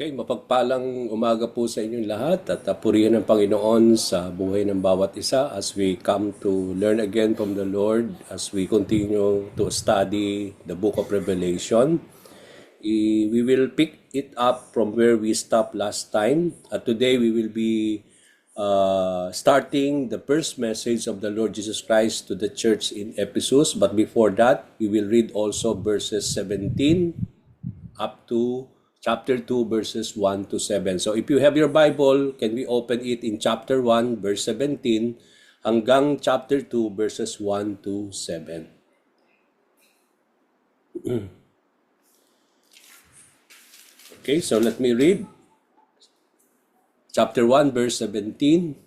Okay, mapagpalang umaga po sa inyong lahat at purihin ng Panginoon sa buhay ng bawat isa as we come to learn again from the Lord as we continue to study the book of Revelation. We will pick it up from where we stopped last time. Today we will be starting the first message of the Lord Jesus Christ to the church in Ephesus. But before that, we will read also verses 17 up to chapter 2, verses 1 to 7. So if you have your Bible, can we open it in chapter 1, verse 17, hanggang chapter 2, verses 1 to 7. Okay, so let me read. Chapter 1, verse 17.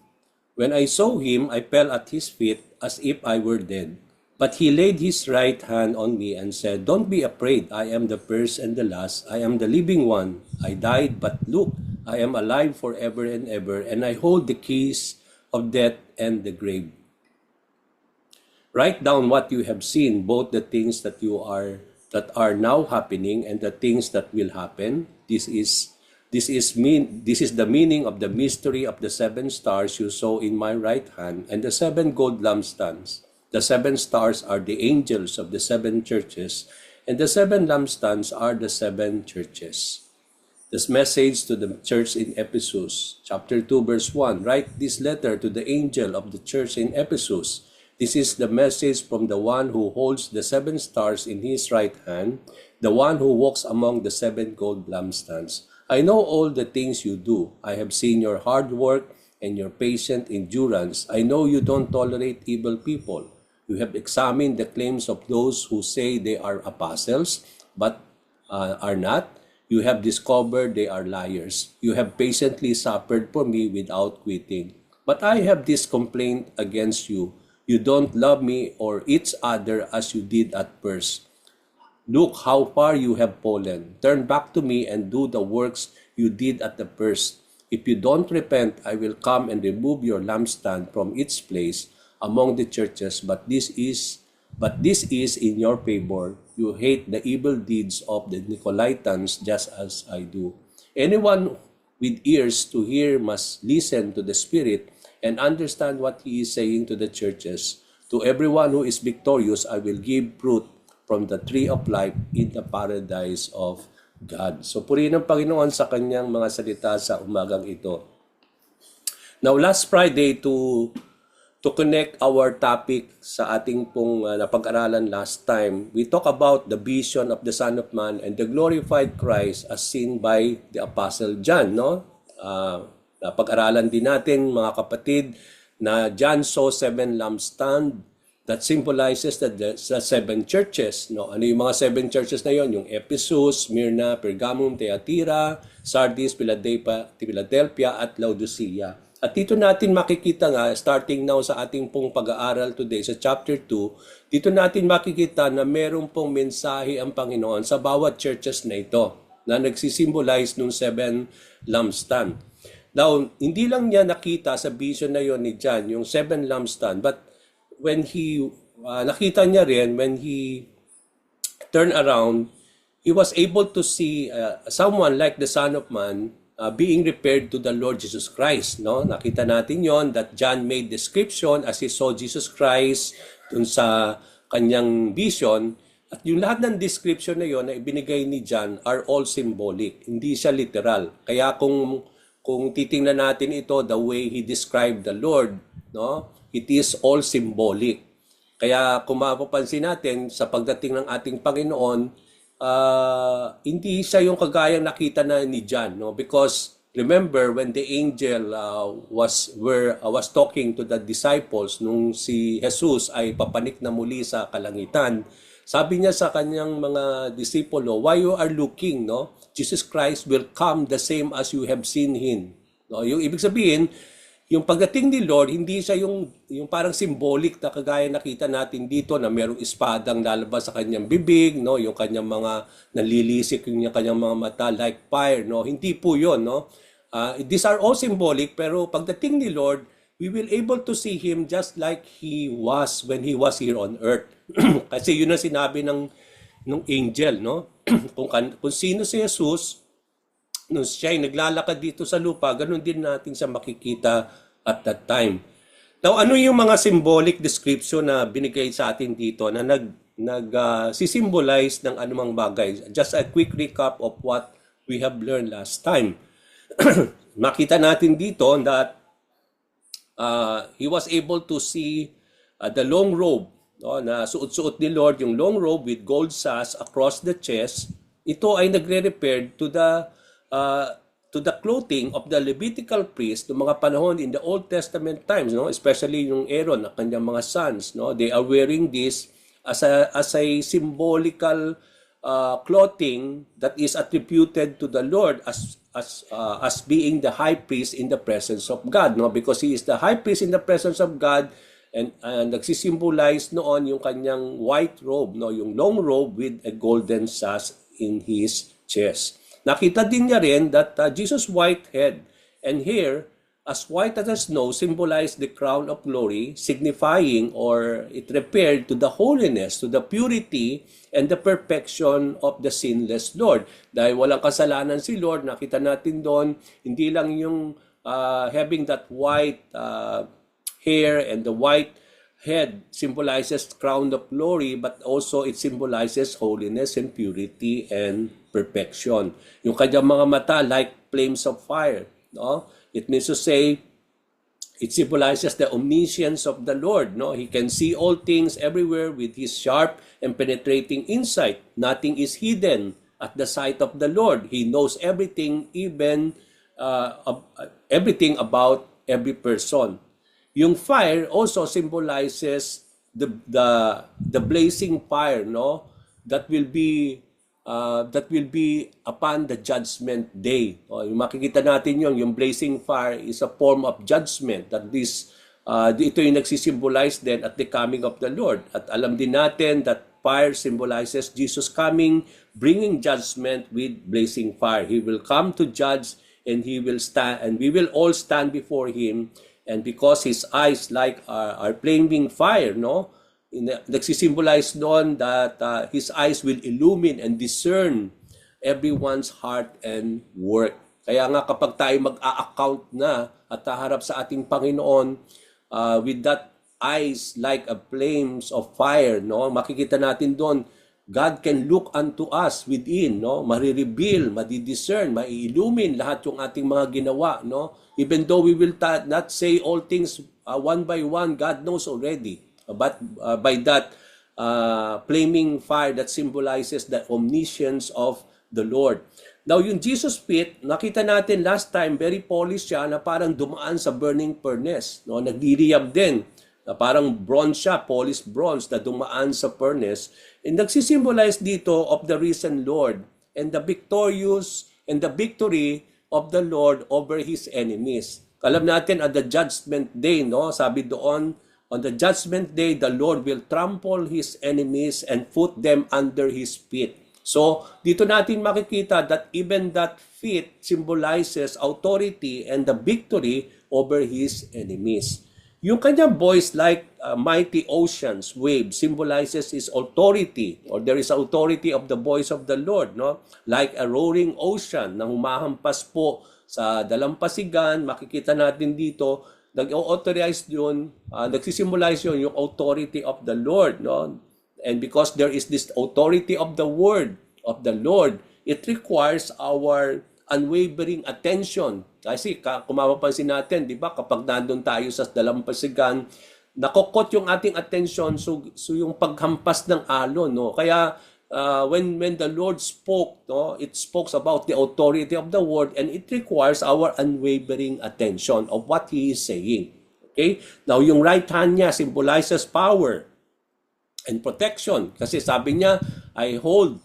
When I saw him, I fell at his feet as if I were dead. But he laid his right hand on me and said, "Don't be afraid. I am the first and the last. I am the living one. I died, but look, I am alive forever and ever, and I hold the keys of death and the grave. Write down what you have seen, both the things that are now happening and the things that will happen. This is the meaning of the mystery of the 7 stars you saw in my right hand and the 7 gold lampstands. The 7 stars are the angels of the 7 churches, and the 7 lampstands are the 7 churches." This message to the church in Ephesus, chapter 2, verse 1. Write this letter to the angel of the church in Ephesus. This is the message from the one who holds the 7 stars in his right hand, the one who walks among the 7 gold lampstands. I know all the things you do. I have seen your hard work and your patient endurance. I know you don't tolerate evil people. You have examined the claims of those who say they are apostles, but are not. You have discovered they are liars. You have patiently suffered for me without quitting. But I have this complaint against you. You don't love me or each other as you did at first. Look how far you have fallen. Turn back to me and do the works you did at the first. If you don't repent, I will come and remove your lampstand from its place among the churches, but this is in your favor. You hate the evil deeds of the Nicolaitans just as I do. Anyone with ears to hear must listen to the Spirit and understand what he is saying to the churches. To everyone who is victorious, I will give fruit from the tree of life in the paradise of God. So purihin ng Panginoon sa kanyang mga salita sa umagang ito. Now last Friday to connect our topic sa ating pong napag-aralan last time, we talk about the vision of the Son of Man and the glorified Christ as seen by the Apostle John, no? Napag-aralan din natin, mga kapatid, na John saw 7 lampstand that symbolizes the 7 churches, no? Ano yung mga 7 churches na yon? Yung Ephesus, Smyrna, Pergamum, Thyatira, Sardis, Philadelphia at Laodicea. At dito natin makikita nga, starting now sa ating pong pag-aaral today sa chapter 2, dito natin makikita na meron pong mensahe ang Panginoon sa bawat churches na ito na nagsisimbolize ng 7 lampstand. Now, hindi lang niya nakita sa vision na yon ni John, yung 7 lampstand, but when he, nakita niya rin, when he turned around, he was able to see someone like the Son of Man being referred to the Lord Jesus Christ, no? Nakita natin yon that John made description as he saw Jesus Christ dun sa kanyang vision, at yung lahat ng description na yon na ibinigay ni John are all symbolic, hindi siya literal. Kaya kung titingnan natin ito the way he described the Lord, no? It is all symbolic. Kaya kung mapapansin natin sa pagdating ng ating Panginoon, hindi siya yung kagayang nakita na ni John, no? Because remember when the angel was talking to the disciples nung si Jesus ay papanik na muli sa kalangitan, sabi niya sa kanyang mga disipulo, "Why you are looking, no? Jesus Christ will come the same as you have seen him." No, yung ibig sabihin, yung pagdating ni Lord, hindi siya yung parang symbolic na kagaya nakita natin dito na merong espadang lalabas sa kanyang bibig, no? Yung kanyang mga nalilisik yung kanyang mga mata like fire, no? Hindi po yun, no? These are all symbolic, pero pagdating ni Lord, we will able to see Him just like He was when He was here on earth. Kasi yun ang sinabi ng angel, no? kung sino si Jesus, nung siya ay naglalakad dito sa lupa, ganun din natin siya makikita at that time. Now, ano yung mga symbolic description na binigay sa atin dito na sisymbolize ng anumang bagay? Just a quick recap of what we have learned last time. Makita natin dito that he was able to see the long robe, no, na suot-suot ni Lord, yung long robe with gold sash across the chest. Ito ay nagre-refer to the clothing of the Levitical priest ng mga panahon in the Old Testament times, no, especially yung Aaron at kanyang mga sons, no, they are wearing this as a symbolical clothing that is attributed to the Lord as being the high priest in the presence of God, no, because he is the high priest in the presence of God. And nagsisimbolize noon yung kanyang white robe, no, yung long robe with a golden sash in his chest. Nakita din niya rin that Jesus' white head and hair, as white as snow, symbolized the crown of glory, signifying or it referred to the holiness, to the purity, and the perfection of the sinless Lord. Dahil walang kasalanan si Lord, nakita natin doon, hindi lang yung having that white hair and the white head symbolizes crown of glory, but also it symbolizes holiness and purity and perfection. Yung kanyang mga mata like flames of fire, no? It means to say it symbolizes the omniscience of the Lord, no? He can see all things everywhere with his sharp and penetrating insight. Nothing is hidden at the sight of the Lord. He knows everything, even everything about every person. Yung fire also symbolizes the blazing fire, no, that will be upon the judgment day. Yung makikita natin yung blazing fire is a form of judgment, that ito yung nagsisimbolize then at the coming of the Lord. At alam din natin that fire symbolizes Jesus coming, bringing judgment with blazing fire. He will come to judge, and he will stand, and we will all stand before him. And because his eyes like are flaming fire, no, nagsisimbolize doon that his eyes will illumine and discern everyone's heart and work. Kaya nga kapag tayo mag-a-account na at haharap sa ating Panginoon with that eyes like a flames of fire, no, makikita natin doon God can look unto us within, no, marireveal, madidiscern, mai-illumine lahat yung ating mga ginawa, no. Even though we will not say all things one by one, God knows already. But by that flaming fire that symbolizes the omniscience of the Lord. Now, yung Jesus feet, nakita natin last time, very polished siya na parang dumaan sa burning furnace. No? Nagdiriab din. Na parang bronze siya, polished bronze na dumaan sa furnace. And nagsisimbolize dito of the risen Lord and the victory of the Lord over his enemies. Alam natin at the judgment day, no? Sabi doon, on the judgment day, the Lord will trample his enemies and put them under his feet. So, dito natin makikita that even that feet symbolizes authority and the victory over his enemies. Yung kanyang voice like mighty oceans, waves, symbolizes his authority, or there is authority of the voice of the Lord, no? Like a roaring ocean na humahampas po sa dalampasigan, makikita natin dito, nag-authorize yun, nagsisimbolize yun yung authority of the Lord, no? And because there is this authority of the word of the Lord, it requires our unwavering attention. Kasi kung mapapansin natin, di ba, kapag nandun tayo sa dalampasigan, nakokot yung ating attention, so yung paghampas ng alon, no? Kaya when the Lord spoke, no, it spoke about the authority of the word, and it requires our unwavering attention of what he is saying. Okay? Now, yung right hand niya symbolizes power and protection. Kasi sabi niya, I hold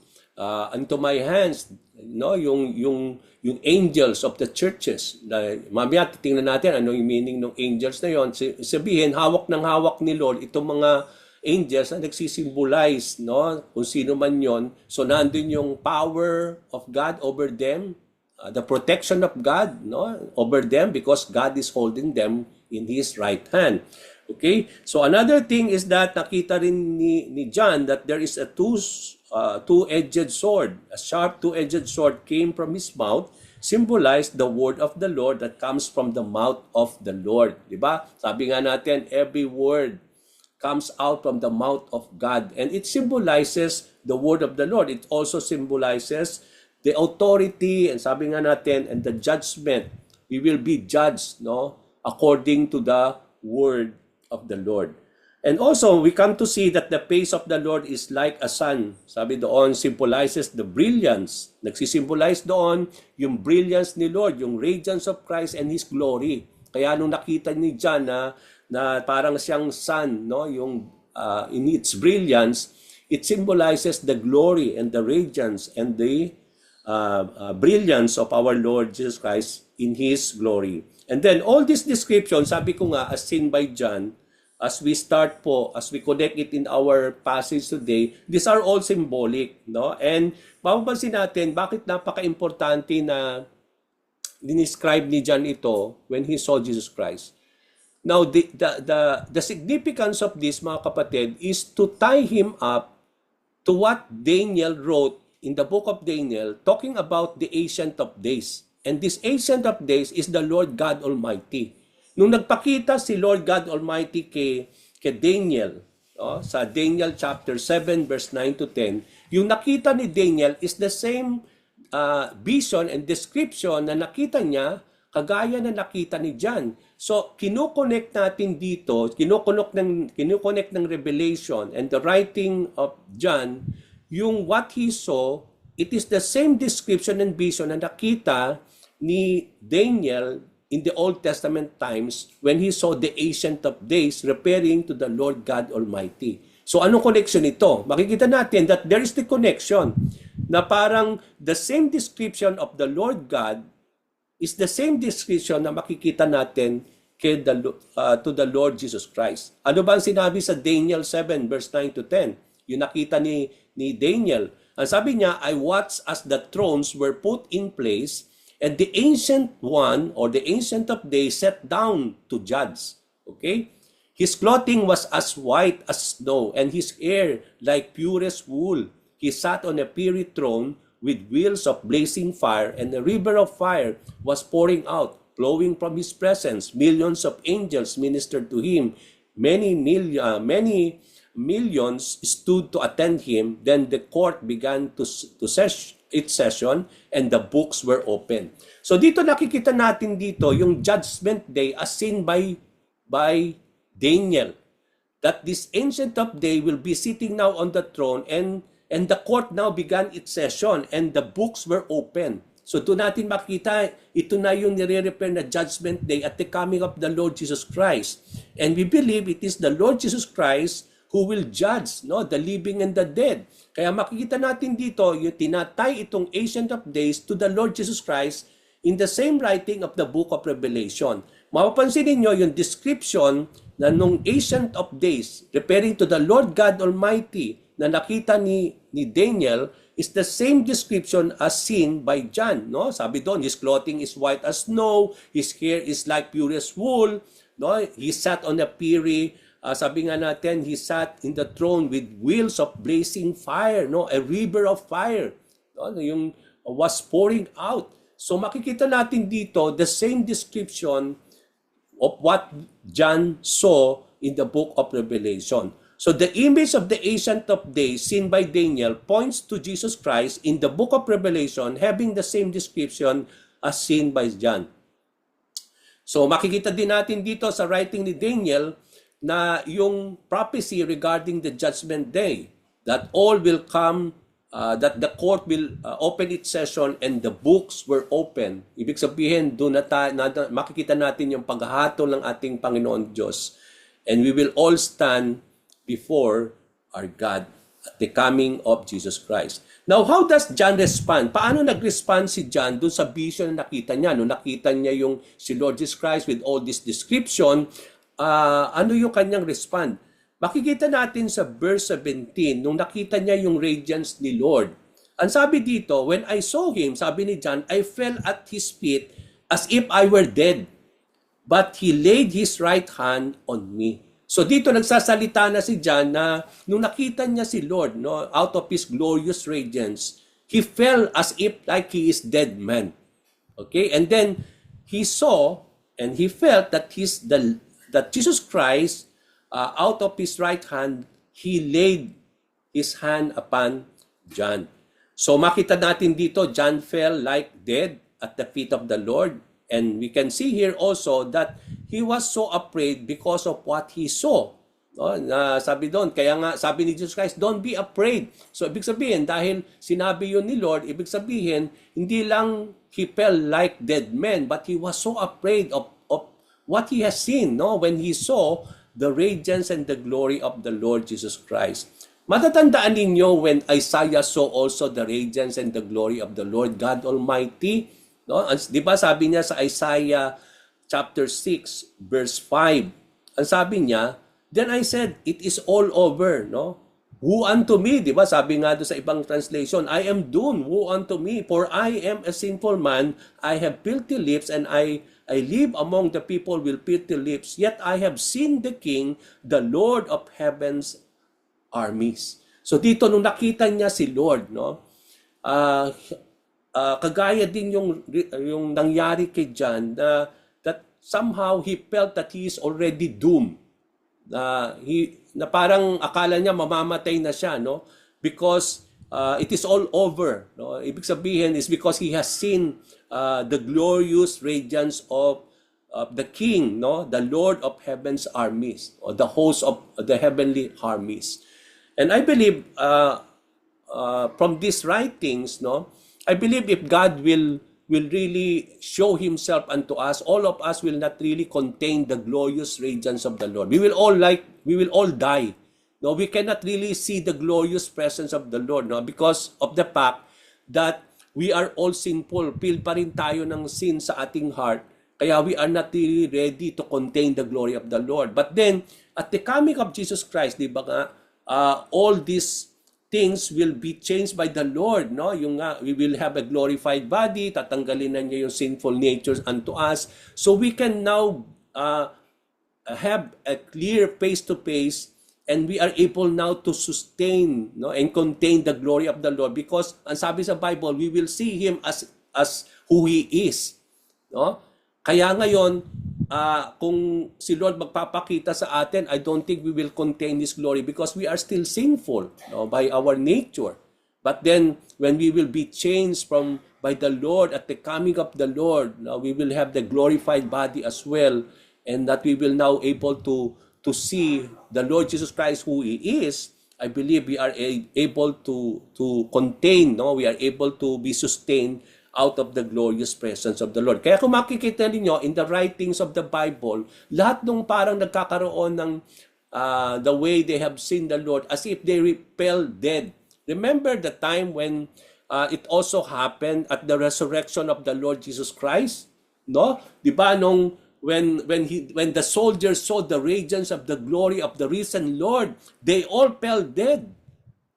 unto my hands, no, yung angels of the churches. Mamaya titingnan natin ano yung meaning ng angels na yon. Sabihin, hawak ng hawak ni Lord itong mga angels na nagsisimbolize, no, kung sino man yon. So nandun yung power of God over them, the protection of God, no, over them, because God is holding them in his right hand. Okay? So another thing is that nakita rin ni John that there is a two-edged sword. A sharp two-edged sword came from his mouth, symbolize the word of the Lord that comes from the mouth of the Lord. Diba? Sabi nga natin, every word comes out from the mouth of God. And it symbolizes the word of the Lord. It also symbolizes the authority, and sabi nga natin, and the judgment. We will be judged, no, according to the word of the Lord. And also, we come to see that the face of the Lord is like a sun. Sabi doon, symbolizes the brilliance. Nagsisimbolize doon yung brilliance ni Lord, yung radiance of Christ and His glory. Kaya nung nakita ni John na parang siyang sun, no, yung in its brilliance, it symbolizes the glory and the radiance and the brilliance of our Lord Jesus Christ in His glory. And then all this description, sabi ko nga, as seen by John, as we start po, as we connect it in our passage today, these are all symbolic, no? And mapapansin natin, bakit napaka-importante na dinescribe ni John ito when he saw Jesus Christ. Now, the significance of this, mga kapatid, is to tie him up to what Daniel wrote in the book of Daniel, talking about the Ancient of Days. And this Ancient of Days is the Lord God Almighty. Nung nagpakita si Lord God Almighty kay Daniel, sa Daniel chapter 7, verse 9 to 10, yung nakita ni Daniel is the same vision and description na nakita niya, kagaya na nakita ni John. So, kinoconnect natin dito, kinoconnect ng Revelation and the writing of John, yung what he saw, it is the same description and vision na nakita ni Daniel in the Old Testament times when he saw the Ancient of Days, referring to the Lord God Almighty. So, anong connection ito? Makikita natin that there is the connection na parang the same description of the Lord God is the same description na makikita natin to the Lord Jesus Christ. Ano ba ang sinabi sa Daniel 7 verse 9 to 10? Yung nakita ni Daniel. Ang sabi niya, I watched as the thrones were put in place and the ancient one or the ancient of days sat down to judge. Okay? His clothing was as white as snow and his hair like purest wool. He sat on a fiery throne with wheels of blazing fire, and a river of fire was pouring out, flowing from his presence. Millions of angels ministered to him. Many millions stood to attend him. Then the court began to its session, and the books were open. So dito nakikita natin dito yung judgment day as seen by Daniel, that this ancient of day will be sitting now on the throne, and the court now began its session and the books were open. So doon natin makita, ito na yung nire-refer na judgment day at the coming of the Lord Jesus Christ. And we believe it is the Lord Jesus Christ who will judge, no, the living and the dead. Kaya makikita natin dito, yung tinatay itong Ancient of Days to the Lord Jesus Christ in the same writing of the book of Revelation. Mapapansin niyo yung description na nung Ancient of Days, referring to the Lord God Almighty, na nakita ni Daniel is the same description as seen by John, no? Sabi doon, his clothing is white as snow, his hair is like purest wool, no? He sat on a fiery, sabi nga natin, he sat in the throne with wheels of blazing fire, no? A river of fire, no? Yung was pouring out. So makikita natin dito the same description of what John saw in the book of Revelation. So the image of the Ancient of Days seen by Daniel points to Jesus Christ in the book of Revelation having the same description as seen by John. So makikita din natin dito sa writing ni Daniel na yung prophecy regarding the judgment day, that all will come, that the court will open its session and the books were open. Ibig sabihin, doon makikita natin yung paghahatol ng ating Panginoon Diyos. And we will all stand before our God at the coming of Jesus Christ. Now, how does John respond? Paano nag-respond si John dun sa vision na nakita niya? Nung nakita niya yung si Lord Jesus Christ with all this description, ano yung kanyang respond? Makikita natin sa verse 17, nung nakita niya yung radiance ni Lord. Ang sabi dito, when I saw him, sabi ni John, I fell at his feet as if I were dead. But he laid his right hand on me. So dito nagsasalita na si John na nung nakita niya si Lord, no, out of his glorious radiance, he fell as if like he is dead man. Okay, and then he saw and he felt that that Jesus Christ, out of his right hand, he laid his hand upon John. So makita natin dito, John fell like dead at the feet of the Lord. And we can see here also that he was so afraid because of what he saw. No, sabi doon, kaya nga sabi ni Jesus Christ, don't be afraid. So ibig sabihin, dahil sinabi yun ni Lord, ibig sabihin, hindi lang he fell like dead men, but he was so afraid of what he has seen, no? When he saw the radiance and the glory of the Lord Jesus Christ. Matatandaan ninyo when Isaiah saw also the radiance and the glory of the Lord God Almighty, no? Di ba sabi niya sa Isaiah chapter 6 verse 5, ang sabi niya, then I said, it is all over, no? Woe unto me, di ba? Sabi nga doon sa ibang translation, I am doomed, woe unto me, for I am a sinful man, I have filthy lips, and I live among the people with filthy lips, yet I have seen the King, the Lord of heaven's armies. So dito, nung nakita niya si Lord, no? Kagaya din yung nangyari kay John, that somehow he felt that he is already doomed. Na parang akala niya mamamatay na siya, no? Because it is all over, no? Ibig sabihin is because he has seen the glorious radiance of the King, no? The Lord of heaven's armies, or the host of the heavenly armies. And I believe from these writings, no, I believe if God will really show himself unto us, all of us will not really contain the glorious radiance of the Lord. We will all die. No, we cannot really see the glorious presence of the Lord, no, because of the fact that we are all sinful. Feel pa rin tayo ng sin sa ating heart. Kaya we are not really ready to contain the glory of the Lord. But then, at the coming of Jesus Christ, di ba nga, all these things will be changed by the Lord, no? Yung nga, we will have a glorified body, tatanggalin na niya yung sinful natures unto us. So we can now have a clear face-to-face, and we are able now to sustain, no, and contain the glory of the Lord, because ang sabi sa Bible, we will see him as who he is, no? Kaya ngayon, kung si Lord magpapakita sa atin, I don't think we will contain His glory because we are still sinful, no, by our nature. But then, when we will be changed by the Lord at the coming of the Lord, no, we will have the glorified body as well, and that we will now able to see the Lord Jesus Christ who He is. I believe we are able to contain, no, we are able to be sustained out of the glorious presence of the Lord. Kaya kung makikita ninyo in the writings of the Bible, lahat nung parang nagkakaroon ng the way they have seen the Lord as if they fell dead. Remember the time when it also happened at the resurrection of the Lord Jesus Christ? No? Di ba nung when the soldiers saw the radiance of the glory of the risen Lord, they all fell dead.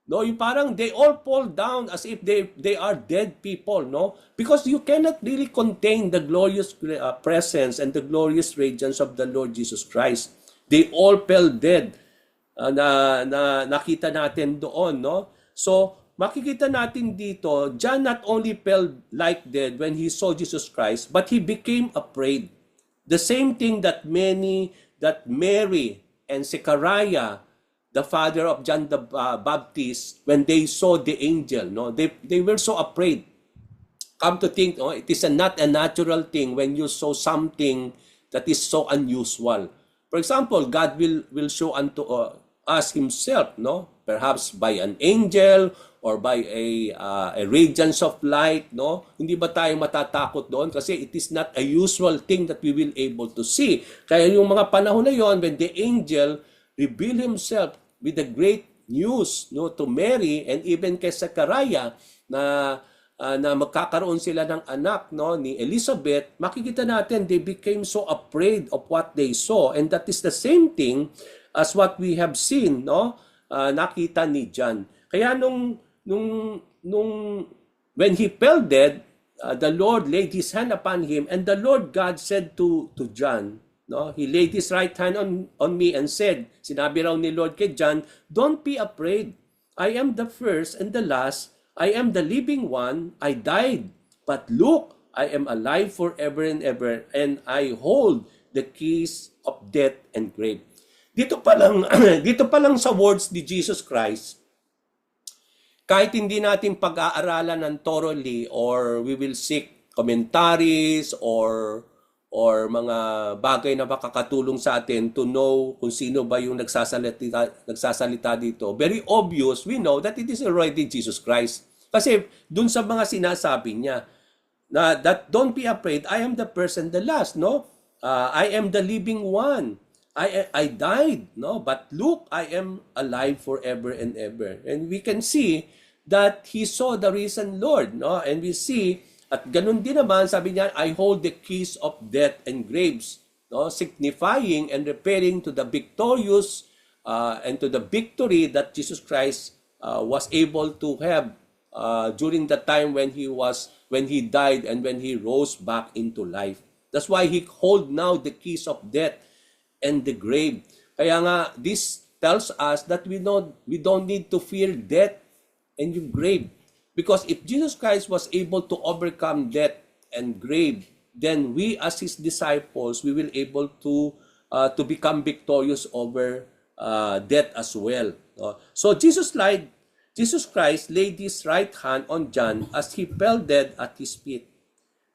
No, yung parang they all fall down as if they are dead people, no? Because you cannot really contain the glorious presence and the glorious radiance of the Lord Jesus Christ. They all fell dead. Nakita natin doon, no? So, makikita natin dito, John not only fell like dead when he saw Jesus Christ, but he became afraid. The same thing that Mary and Zechariah, the father of John the Baptist, when they saw the angel, no, they were so afraid. Come to think, no, it is not a natural thing when you saw something that is so unusual. For example, God will show unto us Himself, no, perhaps by an angel or by a radiance of light, no. Hindi ba tayo matatakot doon? Kasi it is not a usual thing that we will able to see. Kaya yung mga panahon na yon, when the angel revealed Himself with the great news, no, to Mary and even kay Zechariah na magkakaroon sila ng anak, no, ni Elizabeth, makikita natin they became so afraid of what they saw, and that is the same thing as what we have seen, no, nakita ni John. Kaya nung when he fell dead, the Lord laid His hand upon him, and the Lord God said to John, no, He laid His right hand on me and said, sinabi raw ni Lord kay John, don't be afraid. I am the first and the last. I am the living one. I died. But look, I am alive forever and ever, and I hold the keys of death and grave. Dito pa lang, dito pa lang sa words ni Jesus Christ, kahit hindi natin pag-aaralan ng thoroughly, or we will seek commentaries or mga bagay na makakatulong sa atin to know kung sino ba yung nagsasalita dito. Very obvious, we know that it is already Jesus Christ. Kasi dun sa mga sinasabi niya, na that don't be afraid, I am the first and the last, no? I am the living one. I died, no? But look, I am alive forever and ever. And we can see that he saw the risen Lord, no? And we see, at ganun din naman, sabi niya, I hold the keys of death and graves, no? Signifying and referring to the victorious and to the victory that Jesus Christ was able to have during the time when he died and when he rose back into life. That's why he hold now the keys of death and the grave. Kaya nga, this tells us that we don't need to fear death and the grave. Because if Jesus Christ was able to overcome death and grave, then we as his disciples, we will able to become victorious over death as well. So Jesus Christ laid his right hand on John as he fell dead at his feet.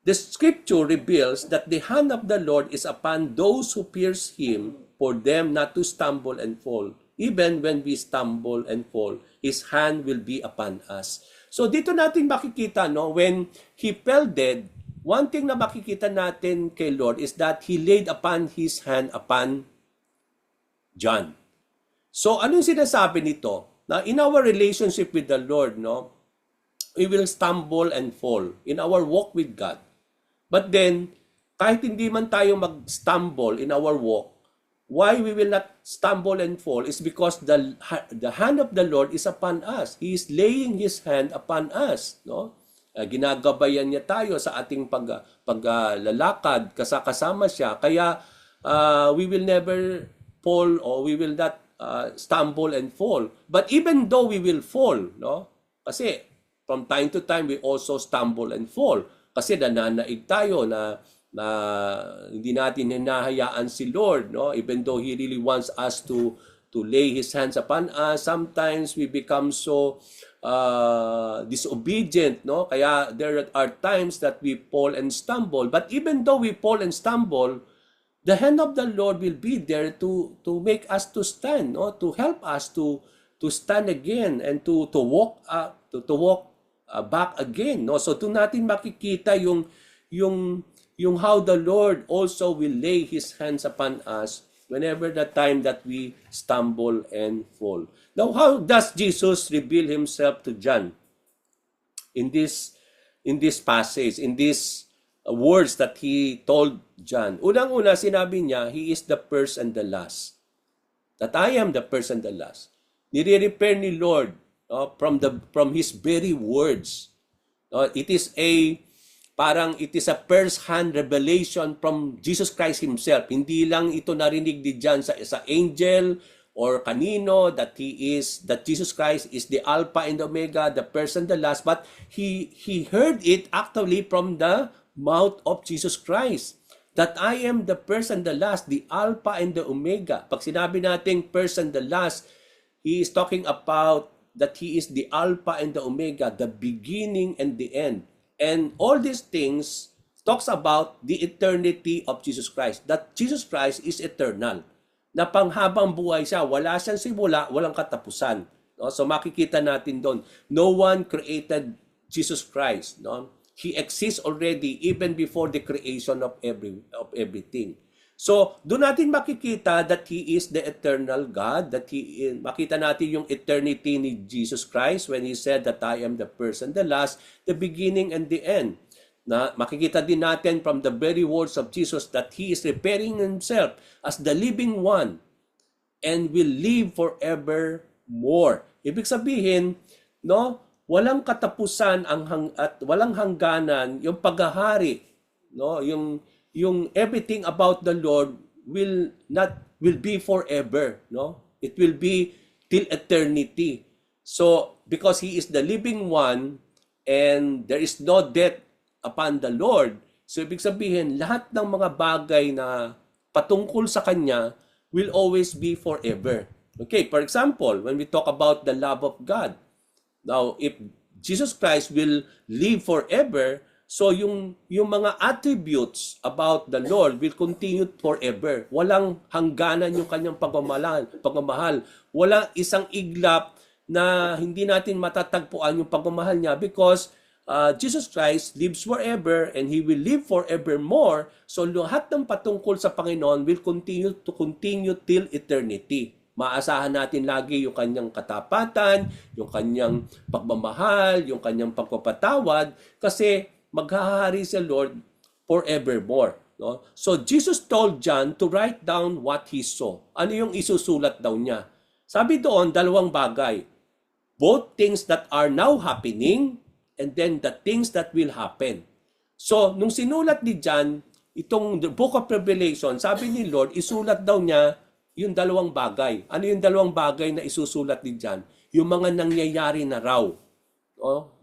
The scripture reveals that the hand of the Lord is upon those who pierce him, for them not to stumble and fall. Even when we stumble and fall, his hand will be upon us. So dito natin makikita, no, when he fell dead, one thing na makikita natin kay Lord is that he laid upon his hand upon John. So anong sinasabi nito? Na in our relationship with the Lord, no, we will stumble and fall in our walk with God. But then, kahit hindi man tayo mag-stumble in our walk, why we will not stumble and fall is because the hand of the Lord is upon us. He is laying his hand upon us, no? Ginagabayan niya tayo sa ating paglalakad, kasama siya. Kaya we will never fall, or we will not stumble and fall. But even though we will fall, no? Kasi from time to time we also stumble and fall. Kasi nananaig tayo na hindi natin hinahayaan si Lord, no? Even though he really wants us to lay his hands upon us, sometimes we become so disobedient, no? Kaya there are times that we fall and stumble. But even though we fall and stumble, the hand of the Lord will be there to make us to stand, no? To help us to stand again and to walk back again, no? So doon natin makikita yung how the Lord also will lay his hands upon us whenever the time that we stumble and fall. Now, how does Jesus reveal himself to John in this passage, in these words that he told John? Unang-una, sinabi niya, he is the first and the last. That I am the first and the last. Nire-repair ni Lord from his very words. It is a first-hand revelation from Jesus Christ himself. Hindi lang ito narinig ni John sa angel or kanino that Jesus Christ is the Alpha and the Omega, the first and the last, but he heard it actually from the mouth of Jesus Christ. That I am the first and the last, the Alpha and the Omega. Pag sinabi natin first and the last, he is talking about that he is the Alpha and the Omega, the beginning and the end. And all these things talks about the eternity of Jesus Christ. That Jesus Christ is eternal. Na panghabang buhay siya, wala siyang simula, walang katapusan. No? So makikita natin doon, no one created Jesus Christ. No? He exists already even before the creation of everything. So, doon natin makikita that he is the eternal God, that makita natin yung eternity ni Jesus Christ when he said that I am the first and the last, the beginning and the end. Na makikita din natin from the very words of Jesus that he is referring himself as the living one and will live forevermore. Ibig sabihin, no, walang katapusan at walang hangganan yung paghahari, no, yung everything about the Lord will be forever, no? It will be till eternity. So because he is the living one and there is no death upon the Lord. So ibig sabihin, lahat ng mga bagay na patungkol sa Kanya will always be forever. Okay, for example, when we talk about the love of God, now if Jesus Christ will live forever, so yung mga attributes about the Lord will continue forever. Walang hangganan yung kanyang pagmamahal. Walang isang iglap na hindi natin matatagpuan yung pagmamahal niya because Jesus Christ lives forever and He will live forevermore. So lahat ng patungkol sa Panginoon will continue till eternity. Maasahan natin lagi yung kanyang katapatan, yung kanyang pagmamahal, yung kanyang pagpapatawad kasi maghahari si Lord forevermore. No? So Jesus told John to write down what he saw. Ano yung isusulat daw niya? Sabi doon, dalawang bagay. Both things that are now happening and then the things that will happen. So, nung sinulat ni John, itong the Book of Revelation, sabi ni Lord, isulat daw niya yung dalawang bagay. Ano yung dalawang bagay na isusulat ni John? Yung mga nangyayari na raw.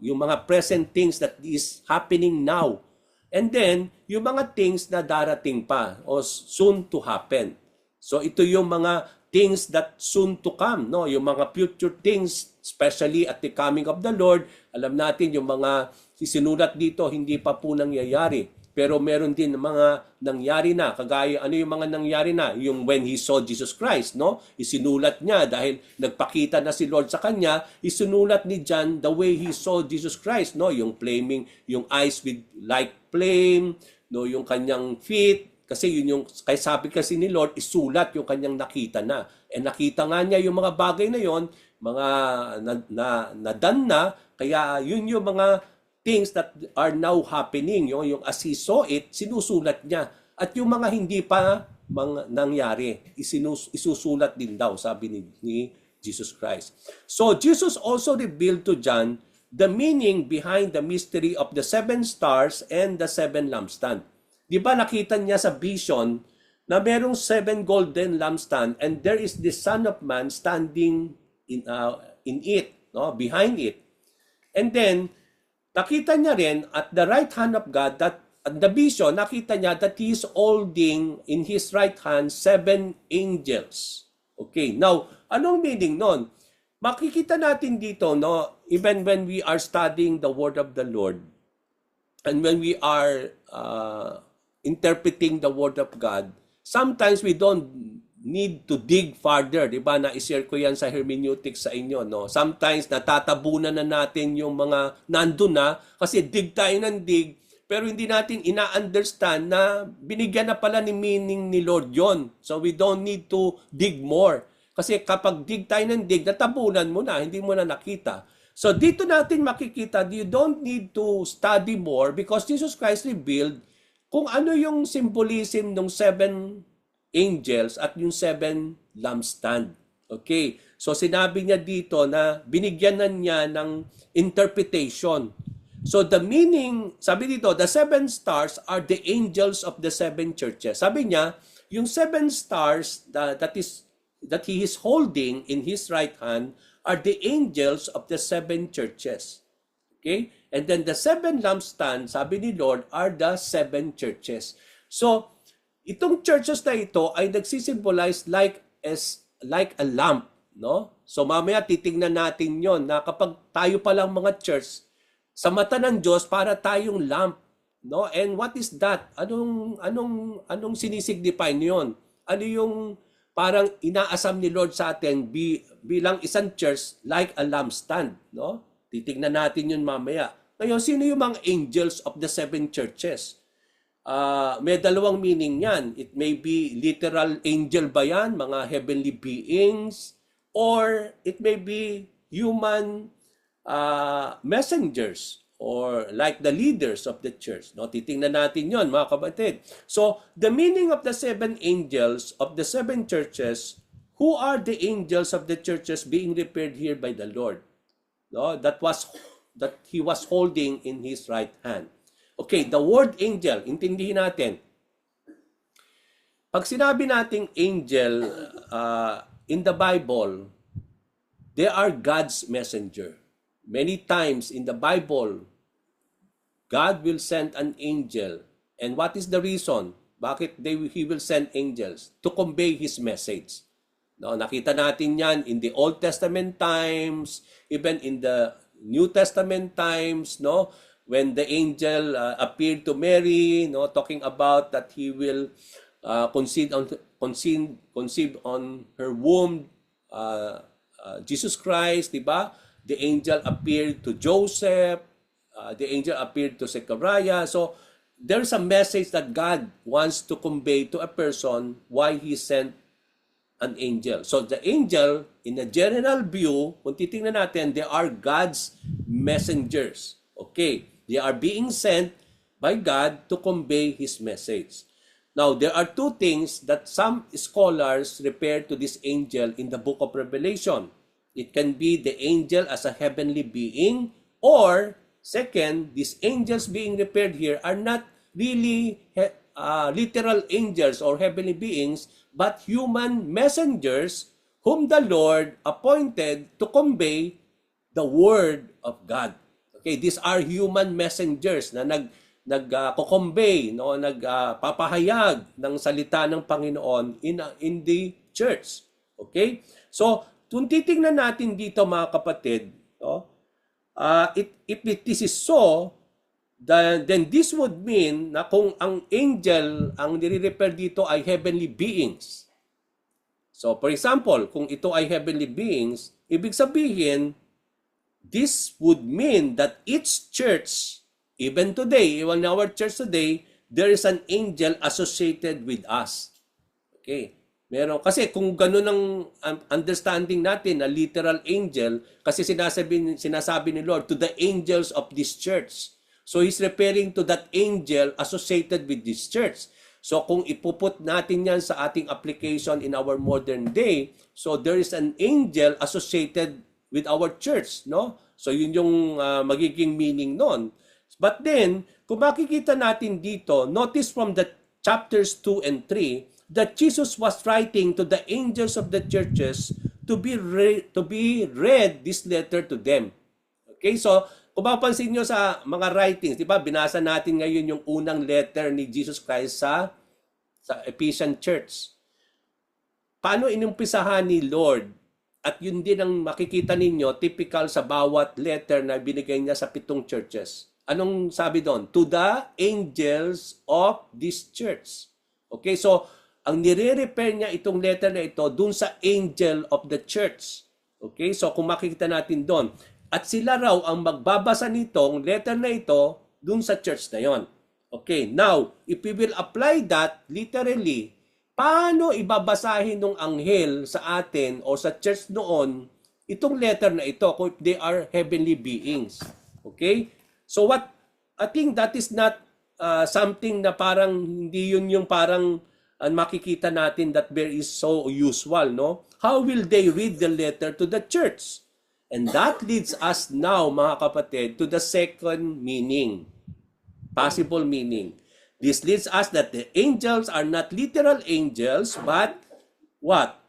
Yung mga present things that is happening now. And then, yung mga things na darating pa o soon to happen. So, ito yung mga things that soon to come, no? Yung mga future things, especially at the coming of the Lord. Alam natin yung mga isinulat dito hindi pa po nangyayari. Pero meron din mga nangyari na. Kagaya ano yung mga nangyari na? Yung when He saw Jesus Christ, no? Isinulat niya dahil nagpakita na si Lord sa kanya, isinulat ni John the way he saw Jesus Christ, no? Yung flaming, yung eyes with like flame, no? Yung kanyang feet. Kasi yun yung, kaya sabi kasi ni Lord, isulat yung kanyang nakita na. And nakita nga niya yung mga bagay na yon, mga nadan na, kaya yun yung mga things that are now happening. Yung as He saw it, sinusulat niya. At yung mga hindi pa nangyari, isusulat din daw, sabi ni Jesus Christ. So Jesus also revealed to John the meaning behind the mystery of the 7 stars and the 7 lampstands. Di ba nakita niya sa vision na merong 7 golden lampstand and there is the Son of Man standing in it, no, behind it. And then nakita niya rin at the right hand of God that at the vision nakita niya that He is holding in His right hand 7 angels. Okay, now anong meaning nun? Makikita natin dito, no, even when we are studying the word of the Lord and when we are interpreting the Word of God, sometimes we don't need to dig farther. Diba? Na-share ko yan sa hermeneutics sa inyo. No? Sometimes natatabunan na natin yung mga nandun na kasi dig tayo ng dig pero hindi natin ina-understand na binigyan na pala ni meaning ni Lord yon. So we don't need to dig more. Kasi kapag dig tayo ng dig, natabunan mo na, hindi mo na nakita. So dito natin makikita, you don't need to study more because Jesus Christ revealed kung ano yung symbolism ng 7 angels at yung 7 lampstand. Okay. So sinabi niya dito na binigyan na niya ng interpretation. So the meaning, sabi dito, the 7 stars are the angels of the 7 churches. Sabi niya, yung 7 stars that He is holding in His right hand are the angels of the 7 churches. Okay? And then the 7 lampstands, sabi ni Lord, are the 7 churches. So, itong churches na ito ay nagsisimbolize like a lamp, no? So, mamaya titingnan natin yon na kapag tayo palang mga church, sa mata ng Diyos, para tayong lamp, no? And what is that? Anong sinisignify niyon? Ano yung parang inaasam ni Lord sa atin bilang isang church like a lampstand, no? Titingnan natin yun mamaya. Ngayon, sino yung mga angels of the 7 churches? May dalawang meaning yan. It may be literal angel ba yan, mga heavenly beings, or it may be human messengers or like the leaders of the church. No, titingnan natin yon, mga kapatid. So, the meaning of the 7 angels of the 7 churches, who are the angels of the churches being referred here by the Lord? No, that He was holding in His right hand. Okay, the word angel, intindihin natin. Pag sinabi nating angel in the Bible, they are God's messenger. Many times in the Bible, God will send an angel. And what is the reason? Bakit He will send angels? To convey His message. No, nakita natin yan in the Old Testament times, even in the New Testament times, no, when the angel appeared to Mary, no, talking about that he will conceive on her womb Jesus Christ, di ba? The angel appeared to Joseph, the angel appeared to Zechariah. So there's a message that God wants to convey to a person why He sent an angel. So the angel, in a general view, kung titingnan natin, they are God's messengers. Okay, they are being sent by God to convey His message. Now, there are two things that some scholars refer to this angel in the book of Revelation. It can be the angel as a heavenly being, or second, these angels being referred here are not really literal angels or heavenly beings, but human messengers whom the Lord appointed to convey the word of God. Okay, these are human messengers na nagko-convey, no, nagpapahayag ng salita ng Panginoon in the church. Okay? So, kung titingnan natin dito mga kapatid, no, if this is so, then this would mean na kung ang angel ang nire-refer dito ay heavenly beings. So, for example, kung ito ay heavenly beings, ibig sabihin, this would mean that each church, even today, even in our church today, there is an angel associated with us. Okay. Meron, kasi kung ganun ang understanding natin na literal angel, kasi sinasabi ni Lord to the angels of this church. So He's referring to that angel associated with this church. So kung ipuput natin yan sa ating application in our modern day, so there is an angel associated with our church, no? So yun yung magiging meaning nun. But then, kung makikita natin dito, notice from the chapters 2 and 3, that Jesus was writing to the angels of the churches to be read this letter to them. Okay, so kung mapapansin nyo sa mga writings, di ba, binasa natin ngayon yung unang letter ni Jesus Christ sa Ephesian Church. Paano inumpisahan ni Lord? At yun din ang makikita ninyo, typical sa bawat letter na binigay niya sa 7 churches. Anong sabi doon? To the angels of this church. Okay, so ang nire-refer niya itong letter na ito dun sa angel of the church. Okay, so kung makikita natin doon, at sila raw ang magbabasa nitong letter na ito dun sa church na yon. Okay, now, if we will apply that literally, paano ibabasahin ng anghel sa atin o sa church noon itong letter na ito kung they are heavenly beings? Okay? So what, I think that is not something na parang, hindi yun yung parang makikita natin that there is so usual, no? How will they read the letter to the church? And that leads us now, mga kapatid, to the second meaning, possible meaning. This leads us that the angels are not literal angels, but what?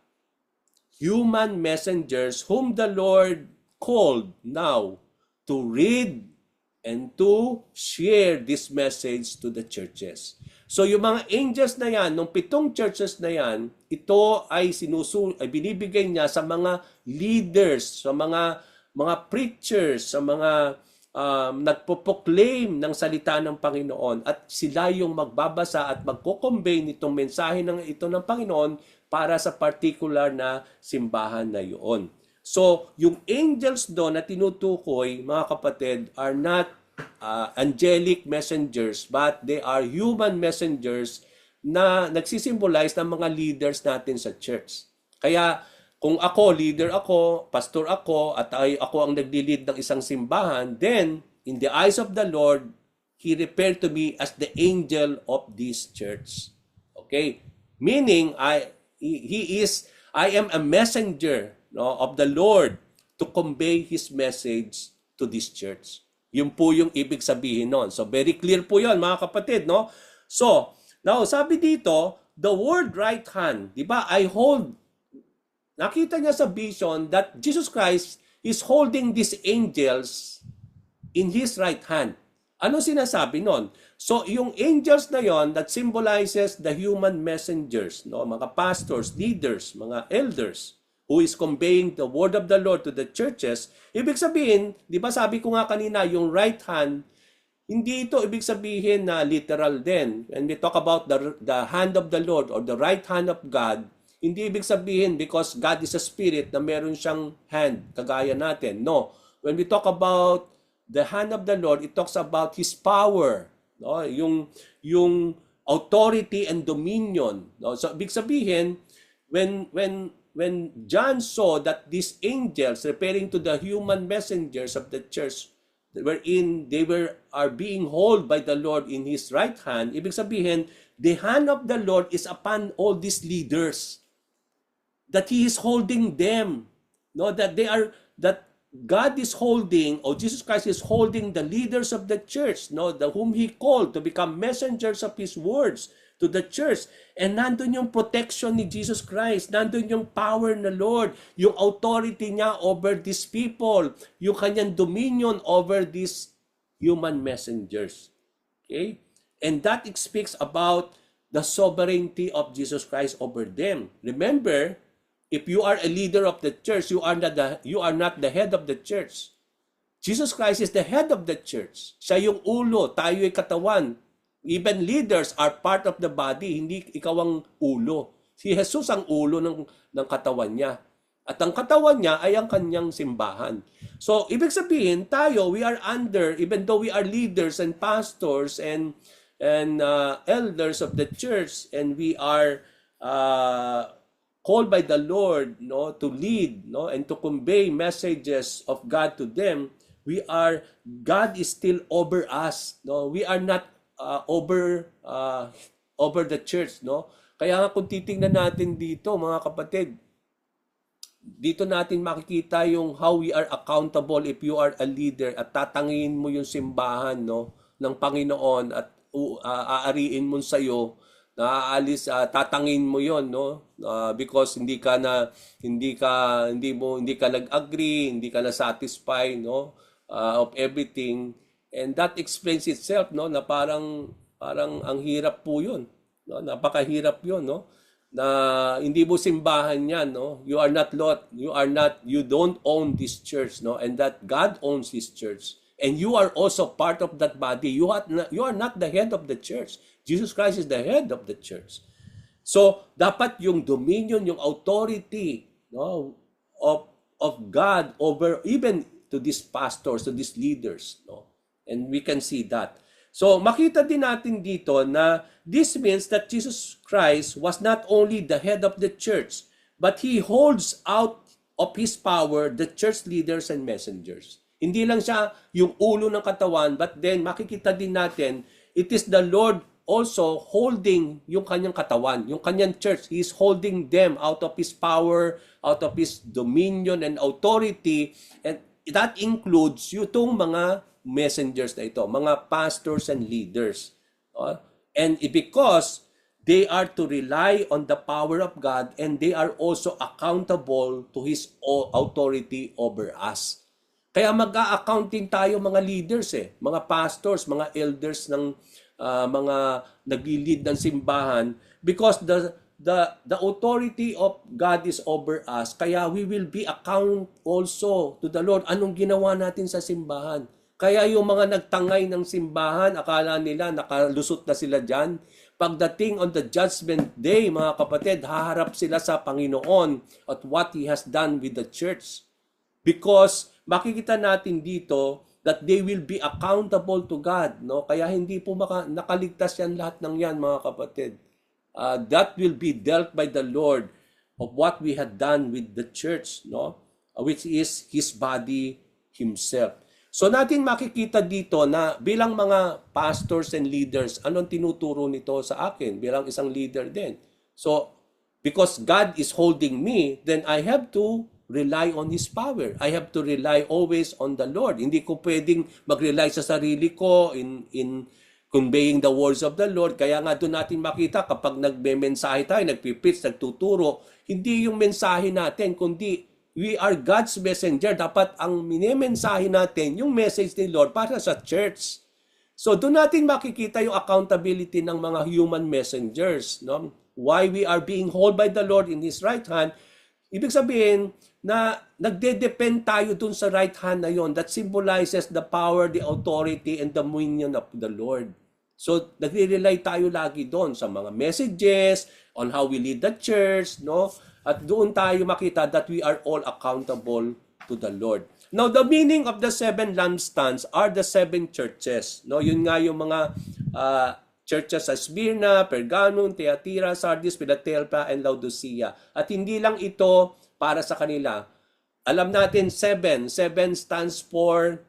Human messengers whom the Lord called now to read and to share this message to the churches. So yung mga angels na yan, nung 7 churches na yan, ito ay binibigay niya sa mga leaders, sa mga preachers, sa mga nagpo-proclaim ng salita ng Panginoon, at sila yung magbabasa at magko-convey nitong mensahe ng ito ng Panginoon para sa particular na simbahan na yun. So, yung angels doon na tinutukoy, mga kapatid, are not angelic messengers, but they are human messengers na nagsisimbolize ng mga leaders natin sa church. Kaya, kung ako, leader ako, pastor ako, at ako ang nagli-lead ng isang simbahan, then, in the eyes of the Lord, He referred to me as the angel of this church. Okay? Meaning, I am a messenger, no, of the Lord to convey His message to this church. Yun po yung ibig sabihin nun. So, very clear po yun, mga kapatid, no? So, now, sabi dito, the word right hand, di ba, I hold. Nakita niya sa vision that Jesus Christ is holding these angels in His right hand. Ano sinasabi nun? So, yung angels na yon that symbolizes the human messengers, no? Mga pastors, leaders, mga elders, who is conveying the word of the Lord to the churches. Ibig sabihin, di ba sabi ko nga kanina, yung right hand, hindi ito ibig sabihin na literal din. When we talk about the hand of the Lord or the right hand of God, hindi ibig sabihin because God is a spirit na meron siyang hand, kagaya natin. No. When we talk about the hand of the Lord, it talks about His power. No? Yung authority and dominion. No? So, ibig sabihin, when John saw that these angels, referring to the human messengers of the church, wherein are being held by the Lord in His right hand, ibig sabihin, the hand of the Lord is upon all these leaders. That He is holding them. No, that God is holding, or Jesus Christ is holding the leaders of the church, no, whom He called to become messengers of His words to the church. And nandun yung protection ni Jesus Christ, nandun yung power na Lord, yung authority niya over these people, yung kanyang dominion over these human messengers. Okay? And that speaks about the sovereignty of Jesus Christ over them. Remember, if you are a leader of the church, you are not the head of the church. Jesus Christ is the head of the church. Siya yung ulo, tayo ay katawan. Even leaders are part of the body, hindi ikaw ang ulo. Si Jesus ang ulo ng katawan niya. At ang katawan niya ay ang kanyang simbahan. So, ibig sabihin, tayo, we are under, even though we are leaders and pastors and elders of the church, and we are called by the Lord, no, to lead, no, and to convey messages of God to them, God is still over us, no. We are not over the church, no. Kaya nga kung titingnan natin dito, mga kapatid, dito natin makikita yung how we are accountable if you are a leader at tatangin mo yung simbahan, no, ng Panginoon at aariin mo sa iyo, naaalis, tatangin mo yon, no, because hindi ka nag-agree, hindi ka na satisfied, no, of everything, and that explains itself, no, na parang ang hirap po yun, no, napakahirap yun, no, na hindi mo simbahan yan, no, you don't own this church, no, and that God owns this church. And you are also part of that body. You are not the head of the church. Jesus Christ is the head of the church. So, dapat yung dominion, yung authority, no, of God over even to these pastors, to these leaders, no. And we can see that. So, makita din natin dito na this means that Jesus Christ was not only the head of the church, but He holds out of His power the church leaders and messengers. Hindi lang siya yung ulo ng katawan, but then makikita din natin, it is the Lord also holding yung kanyang katawan, yung kanyang church. He is holding them out of His power, out of His dominion and authority. And that includes yung mga messengers na ito, mga pastors and leaders. And because they are to rely on the power of God and they are also accountable to His authority over us. Kaya mag-a-accounting tayo mga leaders, mga pastors, mga elders ng mga nag-lead ng simbahan, because the authority of God is over us. Kaya we will be account also to the Lord. Anong ginawa natin sa simbahan? Kaya yung mga nagtangay ng simbahan, akala nila nakalusot na sila dyan. Pagdating on the judgment day, mga kapatid, haharap sila sa Panginoon at what He has done with the church. Because makikita natin dito that they will be accountable to God, no? Kaya hindi po nakaligtas yan lahat ng yan, mga kapatid. That will be dealt by the Lord of what we had done with the church, no? Which is His body Himself. So natin makikita dito na bilang mga pastors and leaders, anong tinuturo nito sa akin bilang isang leader din? So, because God is holding me, then I have to rely on His power. I have to rely always on the Lord. Hindi ko pwedeng mag-rely sa sarili ko in conveying the words of the Lord. Kaya nga doon natin makita kapag nagme-mensahe tayo, nagpipitch, nagtuturo, hindi yung mensahe natin, kundi we are God's messenger. Dapat ang minimensahe natin, yung message ni Lord para sa church. So doon natin makikita yung accountability ng mga human messengers, no? Why we are being held by the Lord in His right hand. Ibig sabihin na nagde-depend tayo dun sa right hand na yon that symbolizes the power, the authority, and the dominion of the Lord. So nagre-rely tayo lagi doon sa mga messages, on how we lead the church, no? At doon tayo makita that we are all accountable to the Lord. Now, the meaning of the 7 lampstands are the 7 churches. No, yun nga yung mga churches sa Smyrna, Pergamum, Thyatira, Sardis, Philadelphia, and Laodicea. At hindi lang ito para sa kanila. Alam natin 7 stands for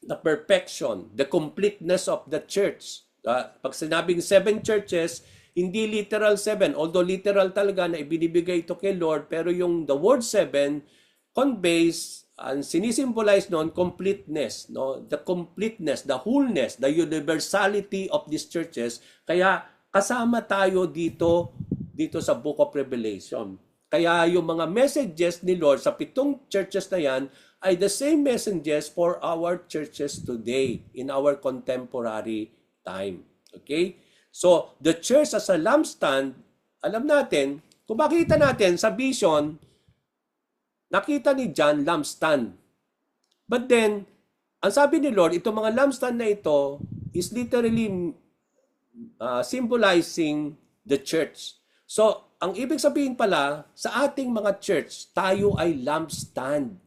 the perfection, the completeness of the church. Pag sinabing 7 churches, hindi literal 7, although literal talaga na ibinibigay ito kay Lord, pero yung the word 7 conveys and sinisimbolize noon completeness, no? The completeness, the wholeness, the universality of these churches. Kaya kasama tayo dito sa Book of Revelation. Kaya yung mga messages ni Lord sa 7 churches na yan ay the same messages for our churches today in our contemporary time. Okay? So, the church as a lampstand, alam natin, kung makita natin sa vision, nakita ni John lampstand. But then, ang sabi ni Lord, itong mga lampstand na ito is literally symbolizing the church. So, ang ibig sabihin pala, sa ating mga church, tayo ay lampstand.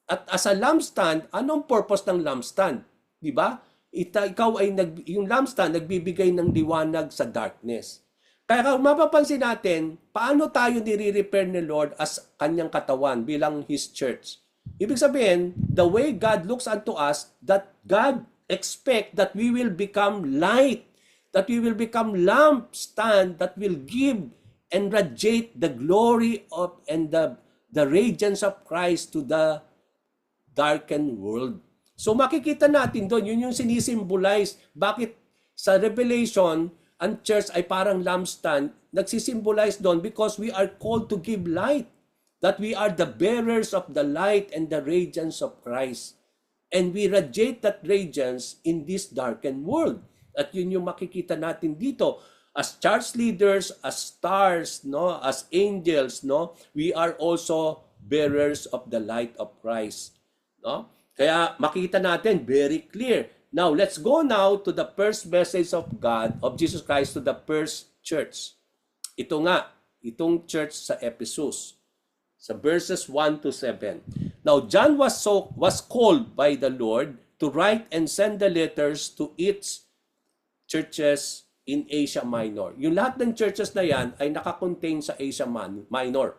At as a lampstand, anong purpose ng lampstand? Di ba? Ikaw ay yung lampstand nagbibigay ng liwanag sa darkness. Kaya kung mapapansin natin, paano tayo nire-repair ni Lord as kanyang katawan bilang His church? Ibig sabihin, the way God looks unto us, that God expect that we will become light, that we will become lampstand that will give and radiate the glory of and the radiance of Christ to the darkened world. So makikita natin doon, yun yung sinisimbolize. Bakit sa Revelation, ang church ay parang lampstand, nagsisimbolize doon because we are called to give light. That we are the bearers of the light and the radiance of Christ. And we radiate that radiance in this darkened world. At yun yung makikita natin dito. As church leaders, as stars, no, as angels, no, we are also bearers of the light of Christ. No? Kaya makita natin very clear. Now, let's go now to the first message of God, of Jesus Christ to the first church. Ito nga, itong church sa Ephesus, sa verses 1 to 7. Now, John was called by the Lord to write and send the letters to its churches in Asia Minor. Yung lahat ng churches na yan ay nakakontain sa Asia Minor.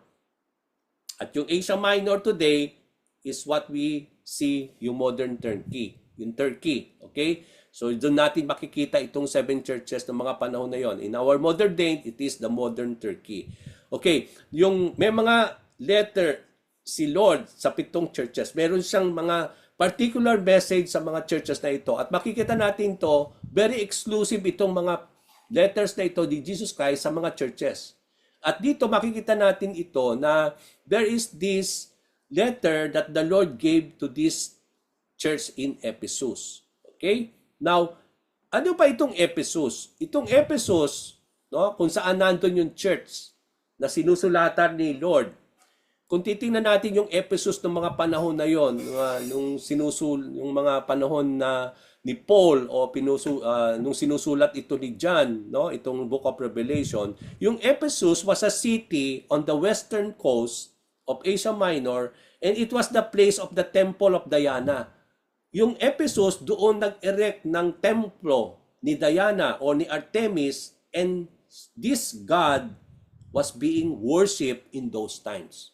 At yung Asia Minor today is what we see yung modern Turkey. Yung Turkey, okay? So doon natin makikita itong 7 churches ng mga panahon na yon. In our modern day, it is the modern Turkey. Okay, yung may mga letter si Lord sa 7 churches. Meron siyang mga particular message sa mga churches na ito. At makikita natin to, very exclusive itong mga letters na ito ni Jesus Christ sa mga churches. At dito makikita natin ito na there is this letter that the Lord gave to this church in Ephesus. Okay? Now, ano pa itong Ephesus? Itong Ephesus, no, kung saan nandun yung church na sinusulatan ni Lord. Kung titingnan natin yung Ephesus ng mga panahon na yon, yung mga panahon na ni Paul o nung sinusulat ito ni John, no, itong Book of Revelation, yung Ephesus was a city on the western coast of Asia Minor, and it was the place of the temple of Diana. Yung Ephesus, doon nag-erect ng templo ni Diana o ni Artemis, and this God was being worshipped in those times.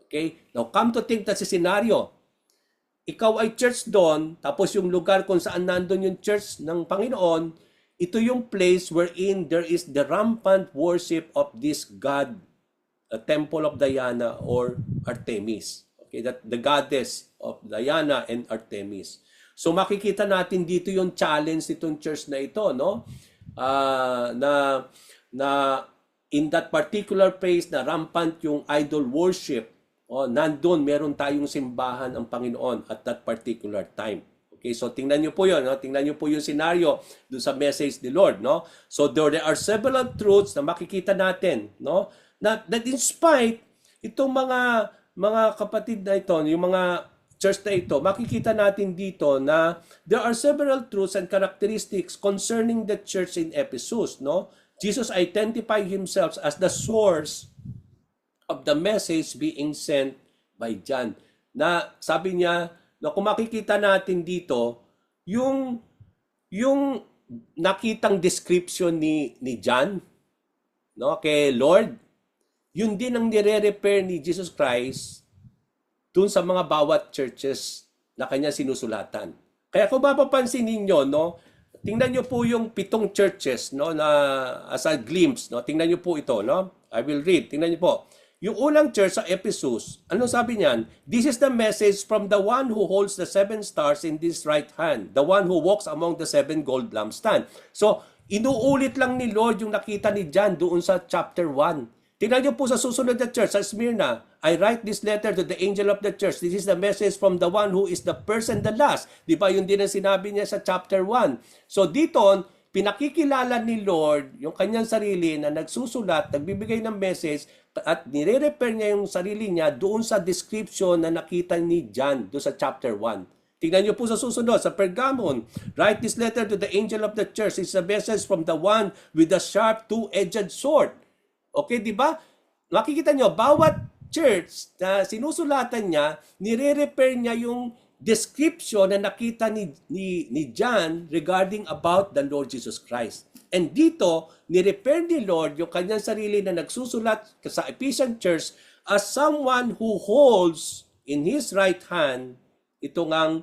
Okay? Now, come to think that's a scenario. Ikaw ay church doon, tapos yung lugar kung saan nandun yung church ng Panginoon, ito yung place wherein there is the rampant worship of this God, a temple of Diana or Artemis. Okay, that the goddess of Diana and Artemis. So makikita natin dito yung challenge nitong church na ito, no? Na in that particular place na rampant yung idol worship, nandun meron tayong simbahan ang Panginoon at that particular time. Okay, so tingnan niyo po 'yon, no? Tingnan niyo po yung scenario doon sa message ni Lord, no? So there are several truths na makikita natin, no? That in spite itong mga kapatid na ito, yung mga church na ito, makikita natin dito na there are several truths and characteristics concerning the church in Ephesus, no? Jesus identified himself as the source of the message being sent by John. Na sabi niya, na kung makikita natin dito, yung nakitang description ni John, no, kay Lord, yun din ang nire-repair ni Jesus Christ dun sa mga bawat churches na kanya sinusulatan. Kaya kung mapapansin ninyo, no, tingnan niyo po yung 7 churches, no, na as a glimpse, no. Tingnan niyo po ito, no. I will read. Tingnan niyo po. Yung unang church sa Ephesus, ano sabi niyan? This is the message from the one who holds the 7 stars in this right hand, the one who walks among the 7 gold lampstands. So, inuulit lang ni Lord yung nakita ni John doon sa chapter 1. Tingnan niyo po sa susunod na church, sa Smyrna, I write this letter to the angel of the church. This is the message from the one who is the first and the last. Di ba yun din ang sinabi niya sa chapter 1. So dito, pinakikilala ni Lord yung kanyang sarili na nagsusulat, nagbibigay ng message, at nire-repair niya yung sarili niya doon sa description na nakita ni John doon sa chapter 1. Tingnan niyo po sa susunod, sa Pergamon. Write this letter to the angel of the church. It's a message from the one with the sharp two-edged sword. Okay, di ba? Makikita niyo, bawat church na sinusulatan niya, nire-repair niya yung description na nakita ni John regarding about the Lord Jesus Christ. And dito, ni-repair ni Lord yung kanyang sarili na nagsusulat sa Ephesian church as someone who holds in his right hand ito ngang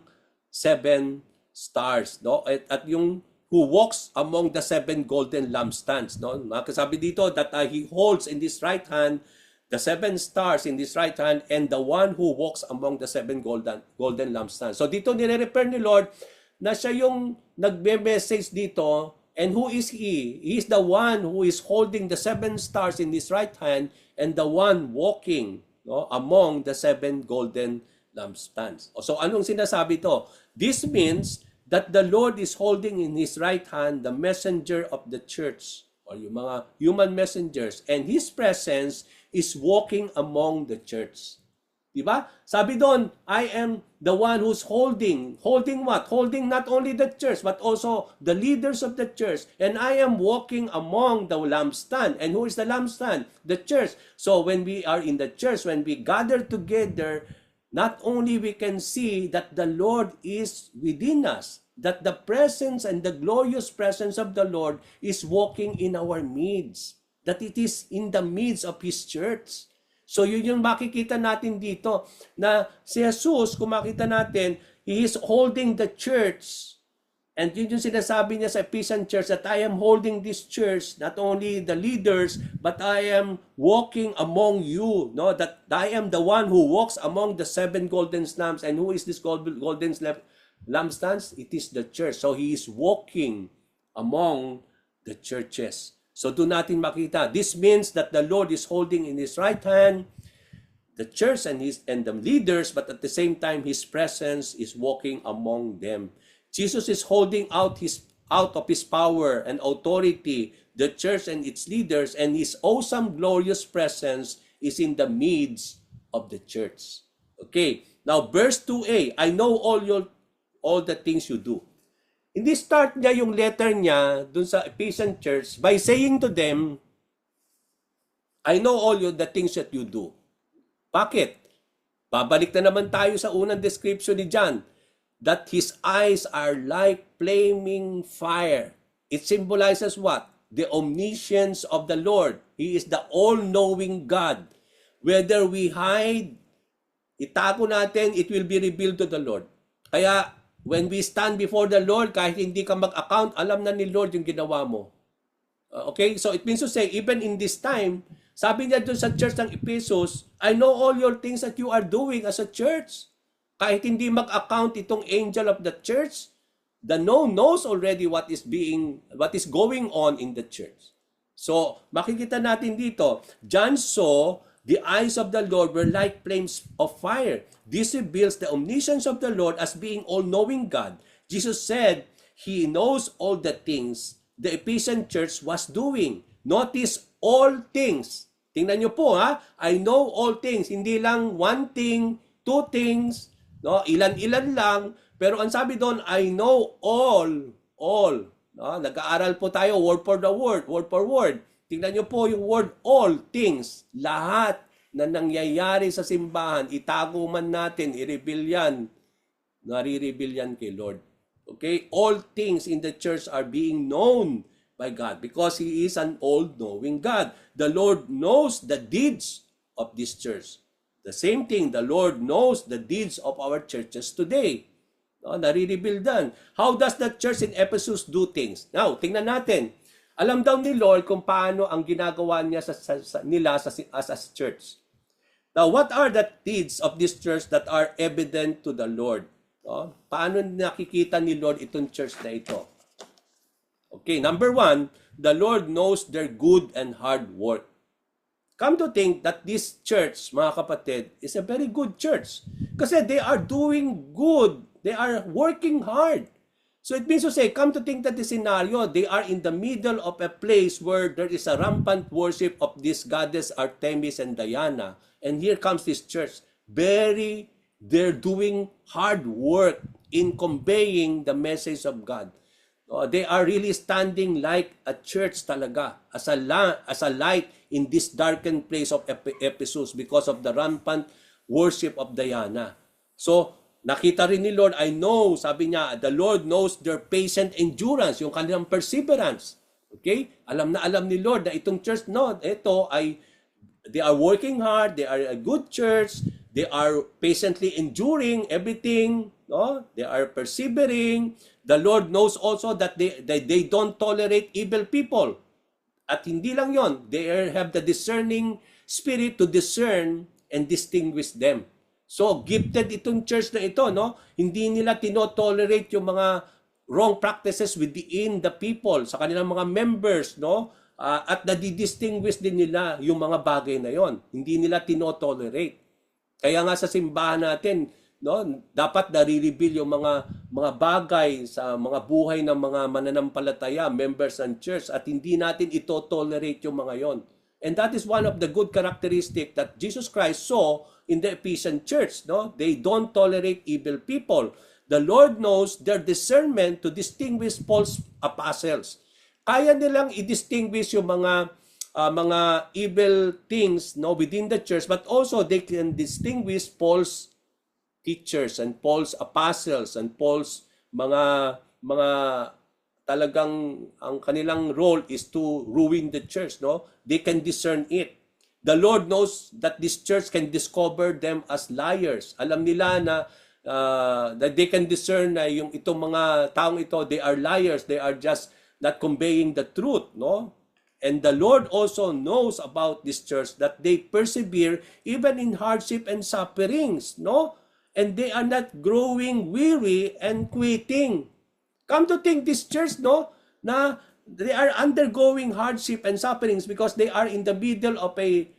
7 stars, no? At yung who walks among the 7 golden lampstands, no? Makasabi dito that he holds in his right hand the 7 stars in his right hand and the one who walks among the 7 golden lampstands. So dito nire-repair ni Lord na siya yung nagbe-message dito. And who is he? He is the one who is holding the 7 stars in his right hand and the one walking, no, among the 7 golden lampstands. So anong sinasabi to? This means that the Lord is holding in his right hand the messenger of the church or yung mga human messengers, and his presence is walking among the church. Diba? Sabi doon, I am the one who's holding what? Holding not only the church, but also the leaders of the church. And I am walking among the lampstand. And who is the lampstand? The church. So when we are in the church, when we gather together, not only we can see that the Lord is within us, that the presence and the glorious presence of the Lord is walking in our midst, that it is in the midst of His church. So yun yung makikita natin dito na si Jesus, kung makita natin, He is holding the church. And yun yung sinasabi niya sa Ephesian church that I am holding this church, not only the leaders, but I am walking among you. No, that I am the one who walks among the 7 golden lamps. And who is this golden lampstands? It is the church. So He is walking among the churches. So doon natin makita. This means that the Lord is holding in His right hand the church and the leaders, but at the same time His presence is walking among them. Jesus is holding out of His power and authority the church and its leaders, and His awesome glorious presence is in the midst of the church. Okay. Now verse 2a, I know all the things you do. Hindi start niya yung letter niya dun sa Ephesian church by saying to them, I know all the things that you do. Bakit? Babalik na naman tayo sa unang description ni John, that his eyes are like flaming fire. It symbolizes what? The omniscience of the Lord. He is the all-knowing God. Whether we hide, itago natin, it will be revealed to the Lord. Kaya, when we stand before the Lord, kahit hindi ka mag-account, alam na ni Lord yung ginawa mo. Okay? So it means to say, even in this time, sabi niya doon sa church ng Ephesus, I know all your things that you are doing as a church. Kahit hindi mag-account itong angel of the church, the knows already what is going on in the church. So, makikita natin dito, John saw the eyes of the Lord were like flames of fire. This reveals the omniscience of the Lord as being all-knowing God. Jesus said He knows all the things the Ephesian church was doing. Notice all things. Tingnan nyo po ha, I know all things. Hindi lang one thing, two things, no? Ilan-ilan lang. Pero ang sabi doon, I know all. No? Nag-aaral po tayo word for word. Tingnan nyo po yung word all things. Lahat na nangyayari sa simbahan, itago man natin, i-reveal yan. Nare-reveal yan kay Lord. Okay? All things in the church are being known by God because He is an all-knowing God. The Lord knows the deeds of this church. The same thing, the Lord knows the deeds of our churches today. No, nare-reveal dan. How does the church in Ephesus do things? Now, tingnan natin. Alam daw ni Lord kung paano ang ginagawa niya as a church. Now, what are the deeds of this church that are evident to the Lord? No? Paano nakikita ni Lord itong church na ito? Okay, number one, the Lord knows their good and hard work. Come to think that this church, mga kapatid, is a very good church. Kasi they are doing good. They are working hard. So it means to say, come to think that the scenario, they are in the middle of a place where there is a rampant worship of this goddess Artemis and Diana. And here comes this church. They're doing hard work in conveying the message of God. They are really standing like a church talaga, as a light in this darkened place of Ephesus because of the rampant worship of Diana. So, nakita rin ni Lord, I know, sabi niya, the Lord knows their patient endurance, yung kanilang perseverance. Okay? Alam ni Lord na itong church, they are working hard, they are a good church, they are patiently enduring everything, no? They are persevering. The Lord knows also that they don't tolerate evil people. At hindi lang yon, they have the discerning spirit to discern and distinguish them. So, gifted itong church na ito, no? Hindi nila tino-tolerate yung mga wrong practices within the people, sa kanilang mga members, no? At nadidistinguish din nila yung mga bagay na yon. Hindi nila tino-tolerate. Kaya nga sa simbahan natin, no, dapat nare-reveal yung mga bagay sa mga buhay ng mga mananampalataya, members ng church, at hindi natin ito tolerate yung mga yon. And that is one of the good characteristic that Jesus Christ saw in the Ephesian church. No, they don't tolerate evil people. The Lord knows their discernment to distinguish false apostles. Kaya nilang i-distinguish yung mga evil things, no, within the church, but also they can distinguish false teachers and false apostles and false mga talagang ang kanilang role is to ruin the church, no? They can discern it. The Lord knows that this church can discover them as liars. Alam nila na that they can discern na yung itong mga taong ito, they are liars, they are just not conveying the truth, no? And the Lord also knows about this church that they persevere even in hardship and sufferings, no? And they are not growing weary and quitting. Come to think this church, no, na they are undergoing hardship and sufferings because they are in the middle of a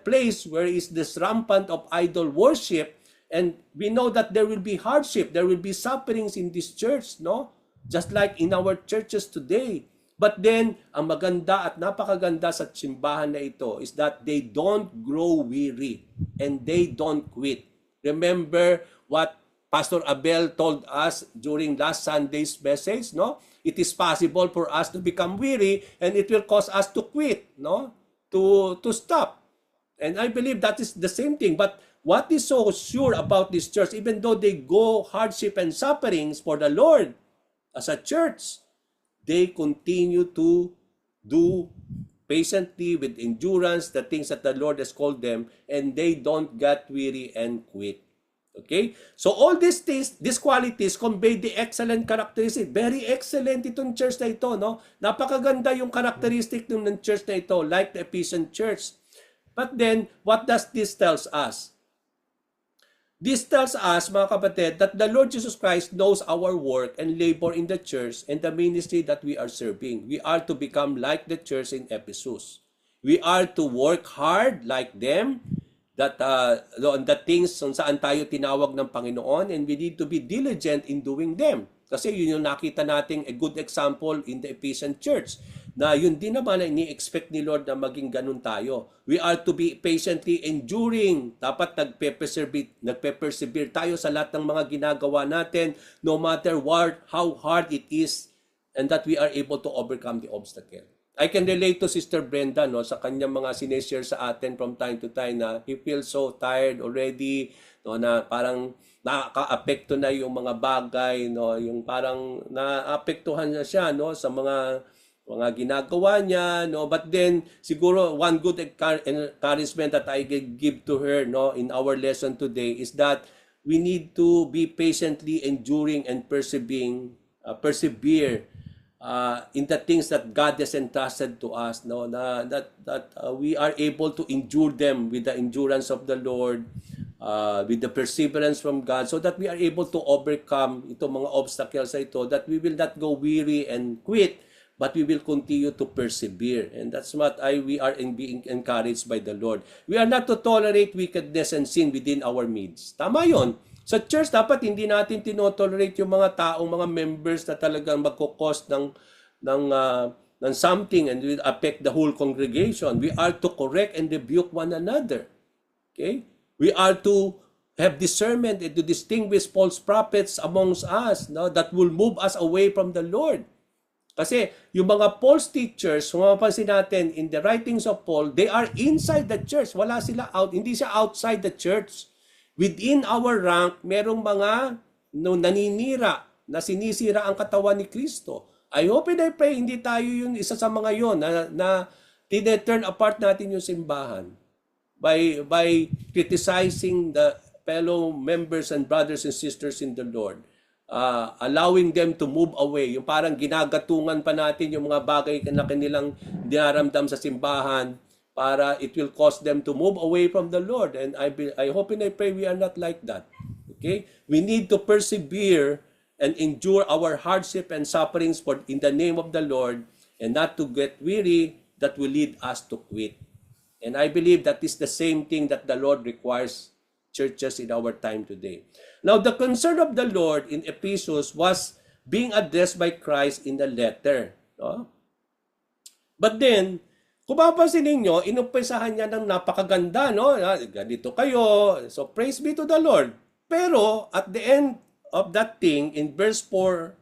place where is this rampant of idol worship, and we know that there will be hardship, there will be sufferings in this church, no? Just like in our churches today. But then, ang maganda at napakaganda sa simbahan na ito is that they don't grow weary and they don't quit. Remember what Pastor Abel told us during last Sunday's message, no? It is possible for us to become weary and it will cause us to quit, no? To stop. And I believe that is the same thing. But what is so sure about this church, even though they go hardship and sufferings for the Lord as a church, they continue to do patiently with endurance the things that the Lord has called them, and they don't get weary and quit. Okay? So all these things, these qualities convey the excellent characteristic. Very excellent itong church na ito, no? Napakaganda yung characteristic ng church na ito, like the Ephesian church. But then, what does this tells us? This tells us, mga kapatid, that the Lord Jesus Christ knows our work and labor in the church and the ministry that we are serving. We are to become like the church in Ephesus. We are to work hard like them, that on the things kung saan tayo tinawag ng Panginoon, and we need to be diligent in doing them. Kasi yun yung nakita nating a good example in the Ephesian church. Na yun din naman na ini-expect ni Lord na maging ganun tayo. We are to be patiently enduring. Dapat nagpe-persevere tayo sa lahat ng mga ginagawa natin, no matter how hard it is, and that we are able to overcome the obstacle. I can relate to Sister Brenda no sa kanyang mga sineshare sa atin from time to time na he feels so tired already no na parang nakaka-apekto na yung mga bagay no yung parang naapektuhan na siya no sa mga ginagawa niya no but then siguro one good encouragement that I can give to her no in our lesson today is that we need to be patiently enduring and persevere in the things that God has entrusted to us, no, that we are able to endure them with the endurance of the Lord, with the perseverance from God, so that we are able to overcome itong mga obstacles na ito, that we will not go weary and quit, but we will continue to persevere. And that's what we are being encouraged by the Lord. We are not to tolerate wickedness and sin within our midst. Tama yun. Sa church, dapat hindi natin tinotolerate yung mga taong, mga members na talagang magkukos ng something and will affect the whole congregation. We are to correct and rebuke one another. Okay? We are to have discernment and to distinguish false prophets amongst us no, that will move us away from the Lord. Kasi yung mga false teachers, kung mapapansin natin in the writings of Paul, they are inside the church. Wala sila hindi siya outside the church. Within our rank, merong mga naninira na sinisira ang katawan ni Kristo. I hope and I pray hindi tayo yung isa sa mga yon na tine-turn apart natin yung simbahan by criticizing the fellow members and brothers and sisters in the Lord. Allowing them to move away. Yung parang ginagatungan pa natin yung mga bagay na kanilang dinaramdam sa simbahan para it will cause them to move away from the Lord. And I hope and I pray we are not like that. Okay? We need to persevere and endure our hardship and sufferings in the name of the Lord and not to get weary that will lead us to quit. And I believe that is the same thing that the Lord requires churches in our time today. Now, the concern of the Lord in Ephesus was being addressed by Christ in the letter. No? But then, kung mapapansin ninyo, inumpisahan niya ng napakaganda, no? Ganito kayo. So, praise be to the Lord. Pero, at the end of that thing, in verse 4,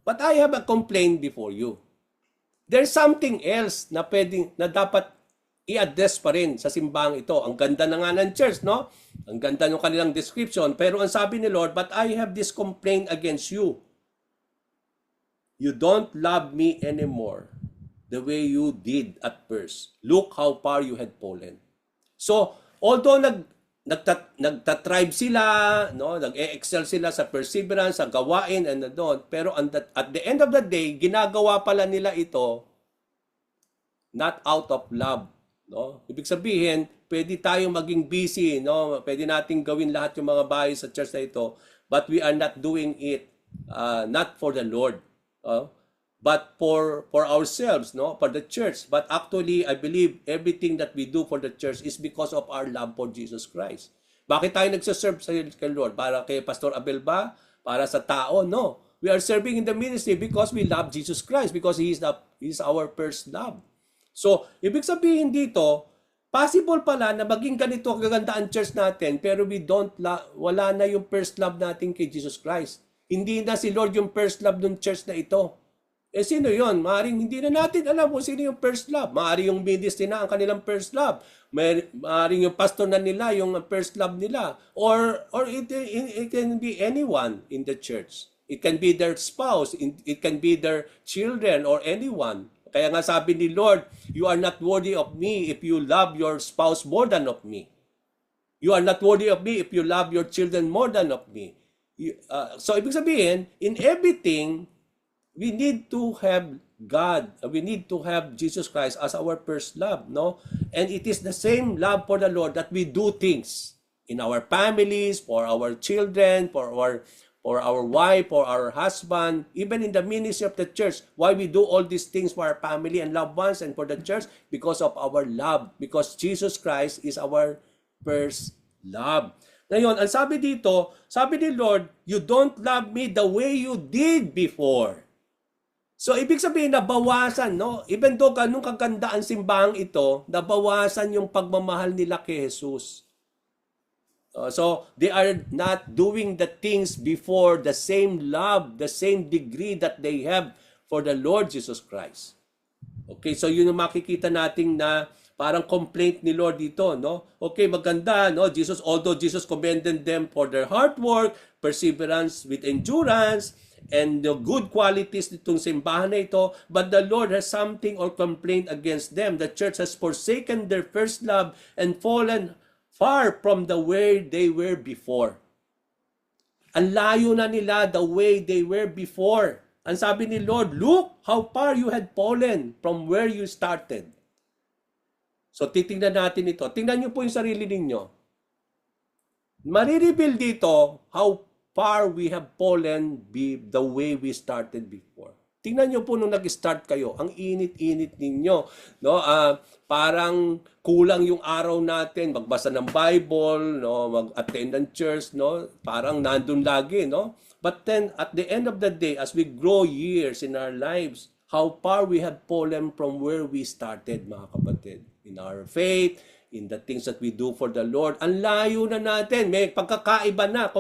but I have a complaint before you. There's something else na dapat i-address pa rin sa simbahang ito. Ang ganda na nga ng church, no? Ang ganda ng kanilang description. Pero ang sabi ni Lord, but I have this complaint against you. You don't love me anymore the way you did at first. Look how far you had fallen. So, although nagtatribe sila, no, nag-excel sila sa perseverance, sa gawain, and doon, pero at the end of the day, ginagawa pala nila ito not out of love. No? Ibig sabihin, pwede tayong maging busy, no? Pwede nating gawin lahat yung mga bahay sa church na ito, but we are not doing it not for the Lord. But for ourselves, no, for the church. But actually, I believe everything that we do for the church is because of our love for Jesus Christ. Bakit tayo nagsaserve sa kay Lord? Para kay Pastor Abel ba? Para sa tao? No. We are serving in the ministry because we love Jesus Christ, because He is our first love. So, ibig sabihin dito, possible pala na maging ganito kaganda ang church natin, pero wala na yung first love natin kay Jesus Christ. Hindi na si Lord yung first love ng church na ito. Eh sino yun? Maaring hindi na natin alam kung sino yung first love. Maaring yung ministry na ang kanilang first love. Maaring yung pastor na nila yung first love nila. Or it can be anyone in the church. It can be their spouse. It can be their children or anyone. Kaya nga sabi ni Lord, you are not worthy of me if you love your spouse more than of me. You are not worthy of me if you love your children more than of me. So ibig sabihin, in everything, we need to have God. We need to have Jesus Christ as our first love, no? And it is the same love for the Lord that we do things in our families, for our children, for our wife, for our husband, even in the ministry of the church. Why we do all these things for our family and loved ones and for the church? Because of our love. Because Jesus Christ is our first love. Ngayon, ang sabi dito, sabi ni Lord, you don't love me the way you did before. So, ibig sabihin, nabawasan, no? Even though ganun kaganda ang simbahang ito, nabawasan yung pagmamahal nila kay Jesus. So, they are not doing the things before the same love, the same degree that they have for the Lord Jesus Christ. Okay, so yun yung makikita natin na parang complaint ni Lord dito, no? Okay, maganda, no? Jesus, although Jesus commended them for their hard work, perseverance with endurance, and the good qualities nitong simbahan na ito, but the Lord has something or complaint against them. The church has forsaken their first love and fallen far from the way they were before. Ang layo na nila the way they were before. Ang sabi ni Lord, look how far you had fallen from where you started. So titingnan natin ito. Tingnan niyo po yung sarili ninyo. Marireveal dito how far we have fallen the way we started before. Tingnan niyo po nung nag-start kayo, ang init-init ninyo, no? Parang kulang yung araw natin magbasa ng Bible, no, mag-attend ng church, no? Parang nandun lagi, no? But then at the end of the day, as we grow years in our lives, how far we have fallen from where we started, mga kapatid, in our faith, in the things that we do for the Lord. Ang layo na natin, may pagkakaiba na.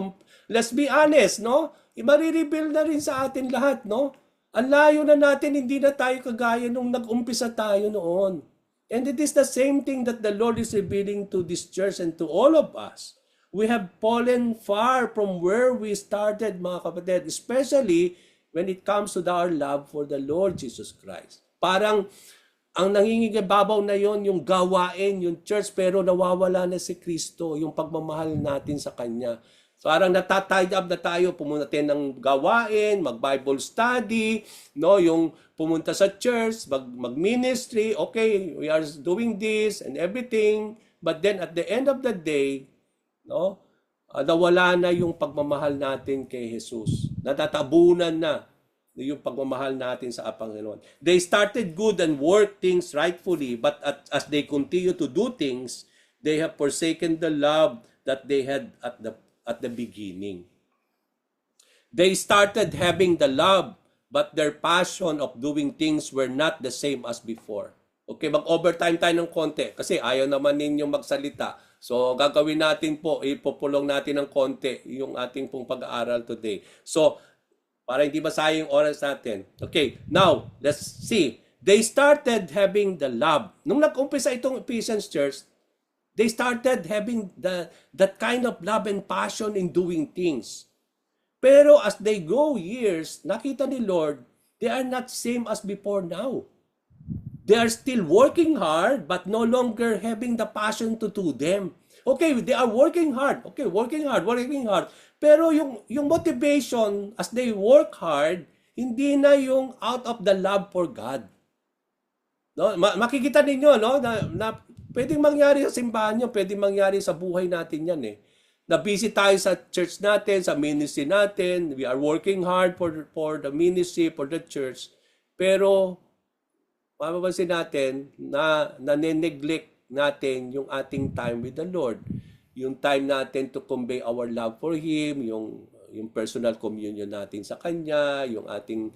Let's be honest, no? Marireveal na rin sa atin lahat, no? Ang layo na natin, hindi na tayo kagaya nung nag-umpisa tayo noon. And it is the same thing that the Lord is revealing to this church and to all of us. We have fallen far from where we started, mga kapatid, especially when it comes to our love for the Lord Jesus Christ. Parang ang nangingibabaw na yon yung gawain, yung church, pero nawawala na si Kristo, yung pagmamahal natin sa Kanya. So, parang natatied up na tayo, pumunta ng gawain, mag-Bible study, no, yung pumunta sa church, mag-ministry, okay, we are doing this and everything, but then at the end of the day, no, nawala na yung pagmamahal natin kay Jesus. Natatabunan na yung pagmamahal natin sa Panginoon. They started good and worked things rightfully, but as they continue to do things, they have forsaken the love that they had at the beginning. They started having the love, but their passion of doing things were not the same as before. Okay, mag-overtime tayo ng konti kasi ayaw naman ninyong magsalita. So, gagawin natin po, ipupulong natin ng konti yung ating pong pag-aaral today. So, para hindi masayang oras natin. Okay, now, let's see. They started having the love. Nung nag-umpisa itong Ephesians Church, they started having that kind of love and passion in doing things. Pero as they go years, nakita ni Lord, they are not same as before now. They are still working hard, but no longer having the passion to do them. Okay, they are working hard. Okay, working hard. Pero yung motivation as they work hard, hindi na yung out of the love for God. No, makikita ninyo, no, na pwedeng mangyari sa simbahan nyo, pwedeng mangyari sa buhay natin yan eh. Na busy tayo sa church natin, sa ministry natin, we are working hard for the ministry, for the church, pero mapapansin natin na nane-neglect natin yung ating time with the Lord. Yung time natin to convey our love for Him, yung personal communion natin sa Kanya, yung ating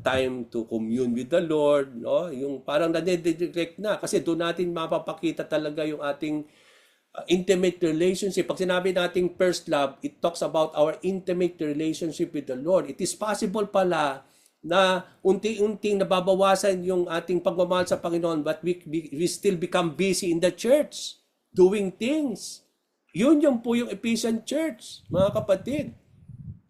time to commune with the Lord, no? Yung parang nade-neglect na kasi doon natin mapapakita talaga yung ating intimate relationship. Pag sinabi nating first love, it talks about our intimate relationship with the Lord. It is possible pala na unti-unting nababawasan yung ating pagmamahal sa Panginoon, but we still become busy in the church doing things. Yun yung po yung Ephesian church, mga kapatid.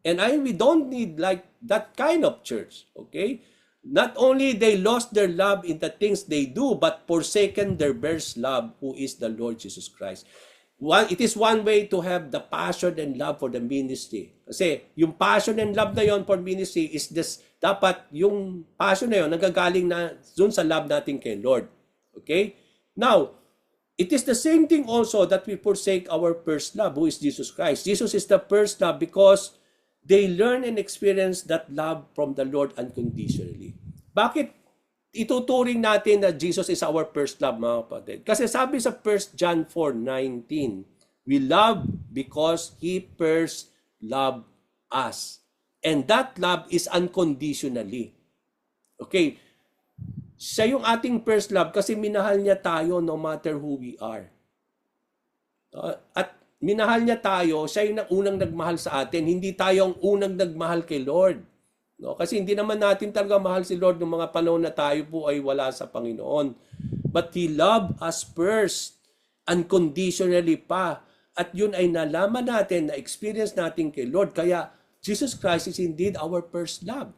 And we don't need like that kind of church, okay? Not only they lost their love in the things they do, but forsaken their first love, who is the Lord Jesus Christ. It is one way to have the passion and love for the ministry. Kasi yung passion and love na yon for ministry is this, dapat yung passion na yon nagagaling na dun sa love natin kay Lord. Okay? Now, it is the same thing also that we forsake our first love, who is Jesus Christ. Jesus is the first love because they learn and experience that love from the Lord unconditionally. Bakit ituturing natin na Jesus is our first love, mga kapatid? Kasi sabi sa 1 John 4:19, We love because He first loved us. And that love is unconditionally. Okay? Siya yung ating first love kasi minahal niya tayo no matter who we are. At minahal niya tayo, siya yung unang nagmahal sa atin. Hindi tayo ang unang nagmahal kay Lord. No? Kasi hindi naman natin talaga mahal si Lord noong mga panahon na tayo po ay wala sa Panginoon. But He loved us first, unconditionally pa. At yun ay nalaman natin, na-experience natin kay Lord. Kaya Jesus Christ is indeed our first love.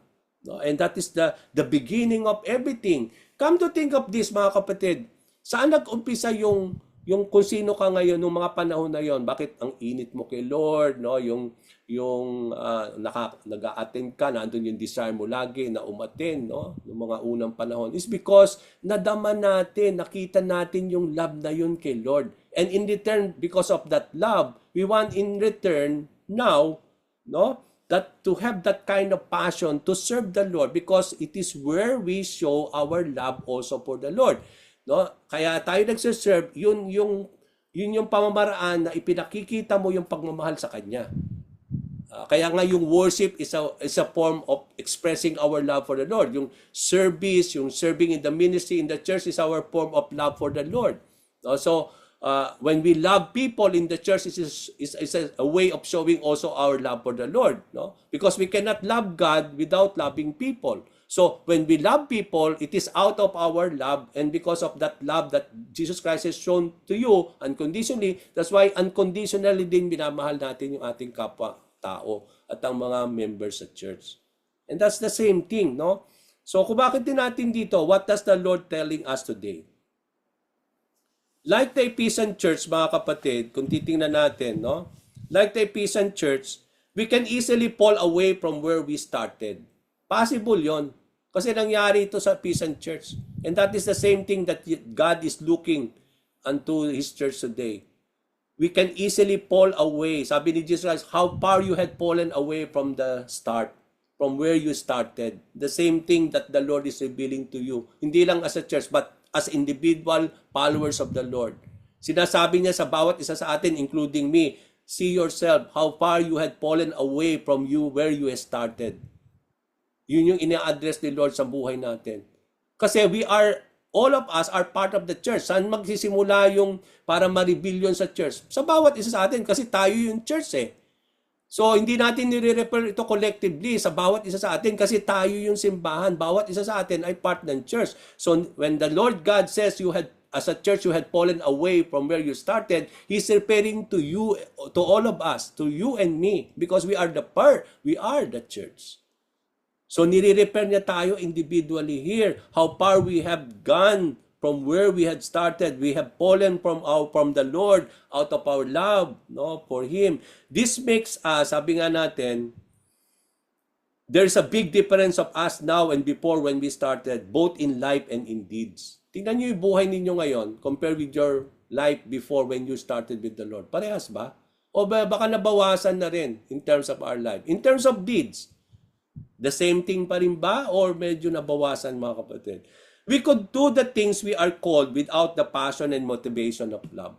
No? And that is the beginning of everything. Come to think of this, mga kapatid. Saan nag-umpisa yung kung sino ka ngayon nung mga panahon na yon? Bakit ang init mo kay Lord, no? Yung nag-a-attend ka, nandun yung desire mo lagi na umattend, no? Yung mga unang panahon is because nadama natin, nakita natin yung love na yun kay Lord. And in return, because of that love, we want in return now, no? That to have that kind of passion to serve the Lord because it is where we show our love also for the Lord. No? Kaya tayo nagse-serve, yun yung pamamaraan na ipinakikita mo yung pagmamahal sa Kanya. Kaya nga yung worship is a form of expressing our love for the Lord. Yung service, yung serving in the ministry, in the church is our form of love for the Lord. No? So, when we love people in the church, is a way of showing also our love for the Lord. No? Because we cannot love God without loving people. So, when we love people, it is out of our love, and because of that love that Jesus Christ has shown to you unconditionally, that's why unconditionally din minamahal natin yung ating kapwa-tao at ang mga members sa church. And that's the same thing, no? So, kung bakit din natin dito, what does the Lord telling us today? Like the Ephesian church, mga kapatid, kung titingnan natin, no? Like the Ephesian church, we can easily fall away from where we started. Possible yon. Kasi nangyari ito sa Ephesian church. And that is the same thing that God is looking unto His church today. We can easily fall away. Sabi ni Jesus Christ, how far you had fallen away from the start, from where you started. The same thing that the Lord is revealing to you. Hindi lang as a church, but as individual followers of the Lord. Sinasabi niya sa bawat isa sa atin, including me, see yourself, how far you had fallen away from you where you started. Yun yung ina-address ni Lord sa buhay natin. Kasi all of us are part of the church. Saan magsisimula yung para ma-reveal yun sa church? Sa bawat isa sa atin, kasi tayo yung church eh. So, hindi natin nire-refer ito collectively sa bawat isa sa atin kasi tayo yung simbahan. Bawat isa sa atin ay part ng church. So, when the Lord God says as a church, you had fallen away from where you started, He's referring to you, to all of us, to you and me, because we are the church. So, nire-refer niya tayo individually here. How far we have gone from where we had started. We have fallen from the Lord out of our love, no, for Him. This makes us, sabi nga natin, there's a big difference of us now and before when we started, both in life and in deeds. Tingnan niyo yung buhay ninyo ngayon compare with your life before when you started with the Lord. Parehas ba? O baka nabawasan na rin in terms of our life. In terms of deeds, the same thing pa rin ba or medyo nabawasan, mga kapatid? We could do the things we are called without the passion and motivation of love.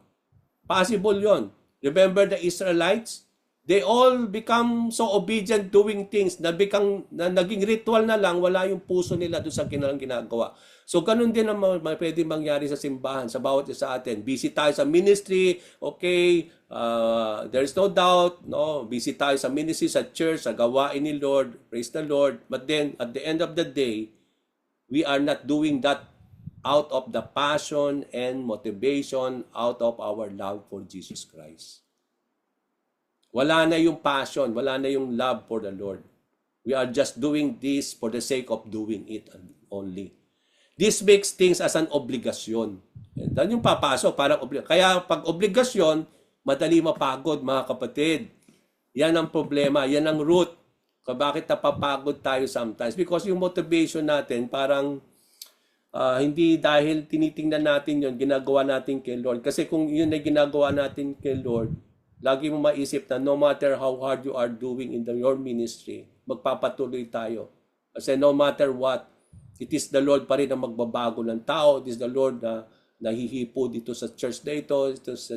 Possible yon. Remember the Israelites? They all become so obedient doing things na naging ritual na lang, wala yung puso nila doon sa kanilang ginagawa. So ganun din ang pwede mangyari sa simbahan, sa bawat isa atin. Busy tayo sa ministry, okay, there is no doubt, no, busy tayo sa ministry, sa church, sa gawain ni Lord, praise the Lord. But then, at the end of the day, we are not doing that out of the passion and motivation, out of our love for Jesus Christ. Wala na yung passion, wala na yung love for the Lord. We are just doing this for the sake of doing it only. This makes things as an obligasyon. Dan yung papasok, parang kaya pag obligasyon, madali mapagod, mga kapatid. Yan ang problema, yan ang root. Bakit napapagod tayo sometimes? Because yung motivation natin, parang hindi dahil tinitingnan natin yon, ginagawa natin kay Lord. Kasi kung yun ay ginagawa natin kay Lord, lagi mo maisip na no matter how hard you are doing in your ministry, magpapatuloy tayo. Kasi no matter what, it is the Lord pa rin ang magbabago ng tao. It is the Lord na nahihipo dito sa church na ito.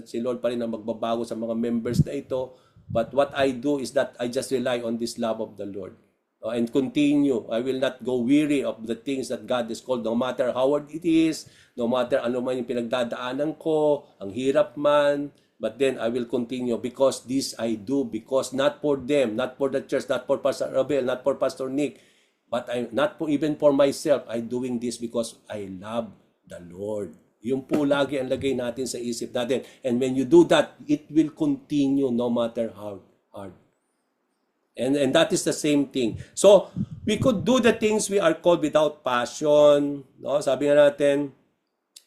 Si Lord pa rin ang magbabago sa mga members na ito. But what I do is that I just rely on this love of the Lord. And continue. I will not go weary of the things that God has called, no matter how hard it is, no matter ano man yung pinagdadaanan ko, ang hirap man, but then I will continue because this I do, because not for them, not for the church, not for Pastor Abel, not for Pastor Nick, but not for, even for myself, I'm doing this because I love the Lord. Yung po lagi ang lagay natin sa isip natin. And when you do that, it will continue no matter how hard. And that is the same thing. So, we could do the things we are called without passion. No? Sabi nga natin,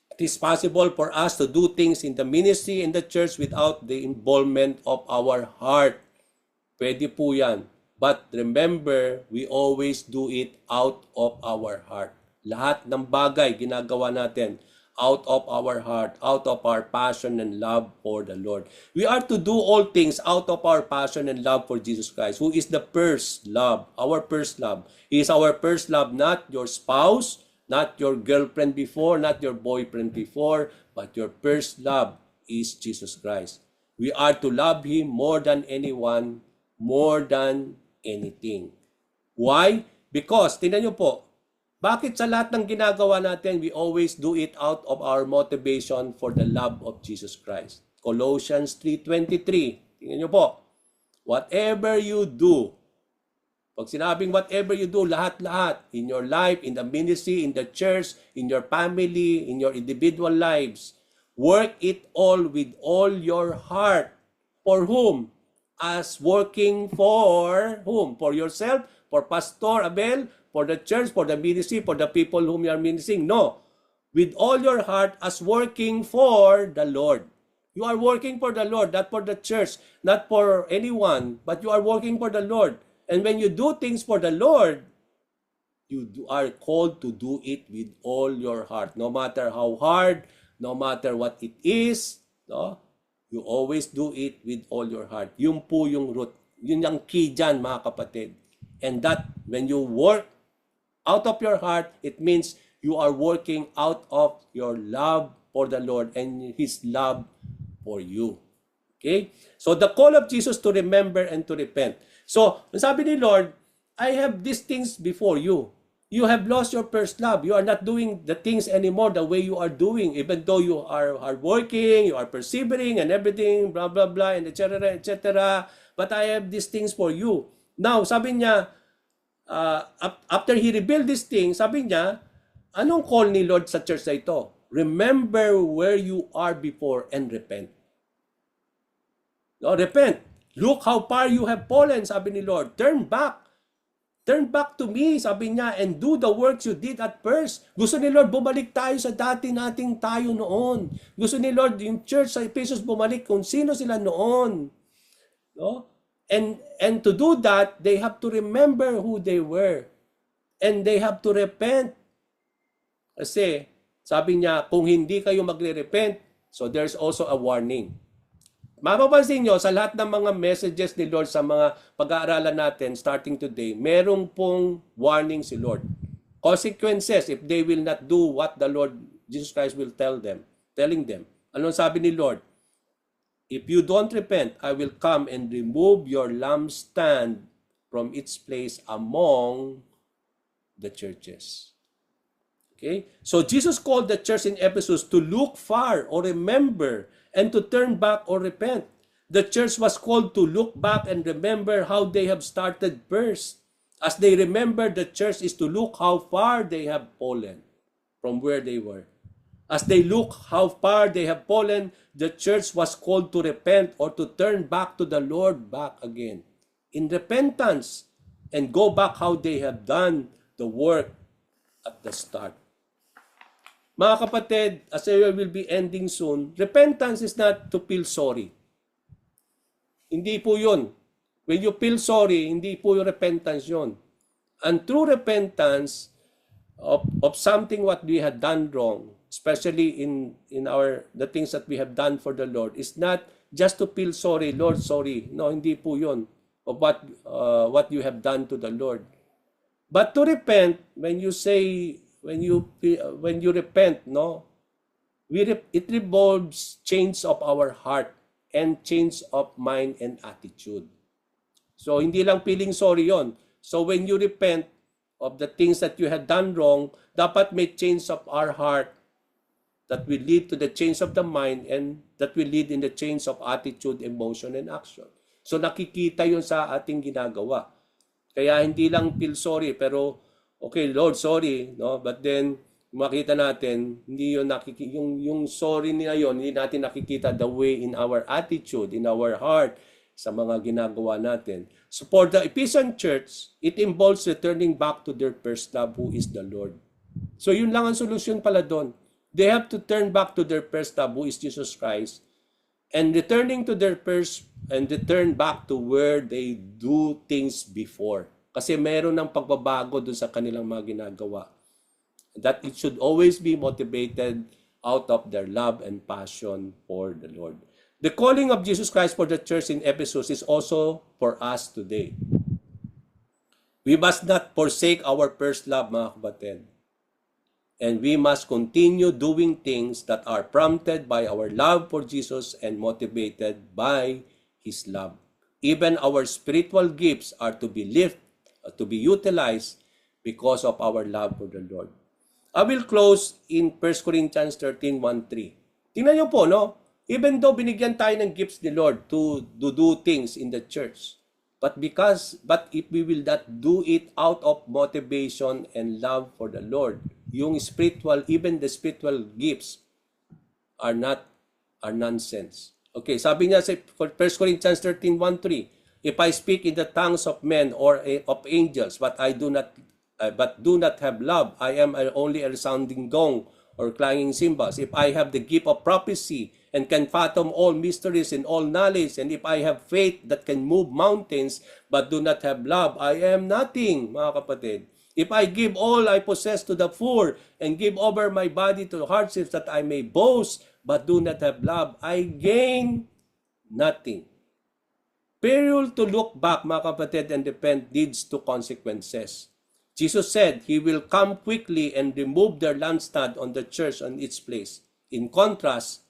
it is possible for us to do things in the ministry, in the church, without the involvement of our heart. Pwede po yan. But remember, we always do it out of our heart. Lahat ng bagay ginagawa natin out of our heart, out of our passion and love for the Lord. We are to do all things out of our passion and love for Jesus Christ, who is the first love, our first love. He is our first love, not your spouse, not your girlfriend before, not your boyfriend before, but your first love is Jesus Christ. We are to love Him more than anyone, more than anything. Why? Because, tingnan nyo po, bakit sa lahat ng ginagawa natin, we always do it out of our motivation for the love of Jesus Christ. Colossians 3:23. Tingnan nyo po. Whatever you do, pag sinabing whatever you do, lahat-lahat, in your life, in the ministry, in the church, in your family, in your individual lives, work it all with all your heart. For whom? As working for whom? For yourself? For Pastor Abel? For the church, for the ministry, for the people whom you are ministering? No. With all your heart as working for the Lord. You are working for the Lord, not for the church, not for anyone, but you are working for the Lord. And when you do things for the Lord, you are called to do it with all your heart. No matter how hard, no matter what it is, no? You always do it with all your heart. Yun po yung root. Yun ang key dyan, mga kapatid. And that, when you work out of your heart, it means you are working out of your love for the Lord and His love for you. Okay? So the call of Jesus to remember and to repent. So, sabi ni Lord, I have these things before you. You have lost your first love. You are not doing the things anymore the way you are doing, even though you are working, you are persevering and everything, blah, blah, blah, and etc., etc. But I have these things for you. Now, sabi niya, after He revealed this thing, sabi niya, anong call ni Lord sa church na ito? Remember where you are before and repent. No, repent. Look how far you have fallen, sabi ni Lord. Turn back. Turn back to me, sabi niya, and do the works you did at first. Gusto ni Lord, bumalik tayo sa dati nating tayo noon. Gusto ni Lord, yung church sa Ephesus bumalik kung sino sila noon. No? And to do that, they have to remember who they were. And they have to repent. Kasi, sabi niya, kung hindi kayo magre-repent, so there's also a warning. Mapapansin nyo, sa lahat ng mga messages ni Lord sa mga pag-aaralan natin starting today, merong pong warning si Lord. Consequences if they will not do what the Lord Jesus Christ will telling them. Anong sabi ni Lord? If you don't repent, I will come and remove your lampstand from its place among the churches. Okay? So Jesus called the church in Ephesus to look far or remember and to turn back or repent. The church was called to look back and remember how they have started first. As they remember, the church is to look how far they have fallen from where they were. As they look how far they have fallen, the church was called to repent or to turn back to the Lord back again in repentance and go back how they have done the work at the start. Mga kapatid, as I will be ending soon, repentance is not to feel sorry. Hindi po yun. When you feel sorry, hindi po yung repentance yun. And true repentance of something what we had done wrong, especially in the things that we have done for the Lord, is not just to feel sorry, Lord, sorry. No, hindi po yun of what you have done to the Lord. But to repent, when you repent, no, It revolves change of our heart and change of mind and attitude. So, hindi lang feeling sorry yon. So, when you repent of the things that you had done wrong, dapat may change of our heart that will lead to the change of the mind and that will lead in the change of attitude, emotion, and action. So, nakikita yun sa ating ginagawa. Kaya hindi lang feel sorry, pero, okay, Lord, sorry, no? But then, makita natin, hindi yun yung sorry niya yun, hindi natin nakikita the way in our attitude, in our heart, sa mga ginagawa natin. So for the Ephesian church, it involves returning back to their first love, who is the Lord. So yun lang ang solusyon pala doon. They have to turn back to their first love, who is Jesus Christ, and returning to their first, and return back to where they do things before. Kasi meron ng pagbabago doon sa kanilang mga ginagawa. That it should always be motivated out of their love and passion for the Lord. The calling of Jesus Christ for the church in Ephesus is also for us today. We must not forsake our first love, mga kapatid. And we must continue doing things that are prompted by our love for Jesus and motivated by His love. Even our spiritual gifts are to be utilized because of our love for the Lord. I will close in 1 Corinthians 13:1-3. Tingnan niyo po, no? Even though binigyan tayo ng gifts ni Lord to do things in the church, but if we will not do it out of motivation and love for the Lord, yung spiritual, even the spiritual gifts are nonsense. Okay, sabi niya sa 1 Corinthians 13:1-3, if I speak in the tongues of men or of angels, but do not have love, I am only a resounding gong or clanging cymbals. If I have the gift of prophecy and can fathom all mysteries and all knowledge, and if I have faith that can move mountains, but do not have love, I am nothing, mga kapatid. If I give all I possess to the poor, and give over my body to hardships that I may boast, but do not have love, I gain nothing. Peril to look back, mga kapatid, and repent leads to consequences. Jesus said, He will come quickly and remove their lampstand on the church on its place. In contrast,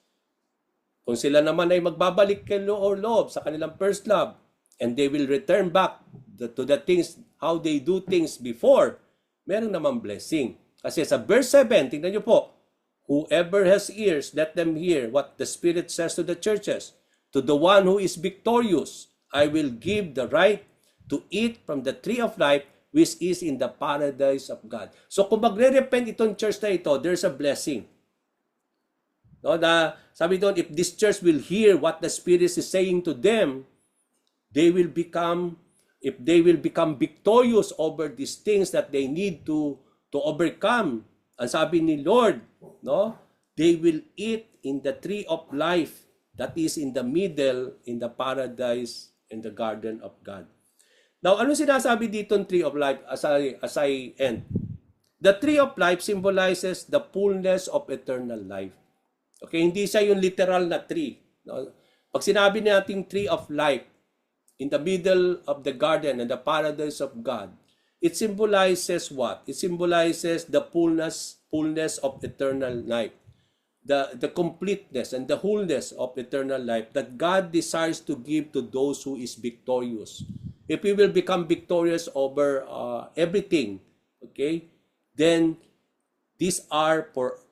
kung sila naman ay magbabalik kay loob sa kanilang first love, and they will return back to the things, how they do things before, meron naman blessing. Kasi sa verse 7, tingnan nyo po, whoever has ears, let them hear what the Spirit says to the churches. To the one who is victorious, I will give the right to eat from the tree of life, which is in the paradise of God. So kung magre-repent itong church na ito, there's a blessing. No, sabi doon, if this church will hear what the Spirit is saying to them, they will become victorious over these things that they need to overcome. Ang sabi ni Lord, no, they will eat in the tree of life that is in the middle, in the paradise, in the garden of God. Now, ano sinasabi dito ng tree of life as I end? The tree of life symbolizes the fullness of eternal life. Okay, hindi siya yung literal na tree. No? Pag sinabi natin tree of life, in the middle of the garden and the paradise of God, it symbolizes what? It symbolizes the fullness of eternal life. The completeness and the wholeness of eternal life that God desires to give to those who is victorious. If we will become victorious over everything, okay, then these are for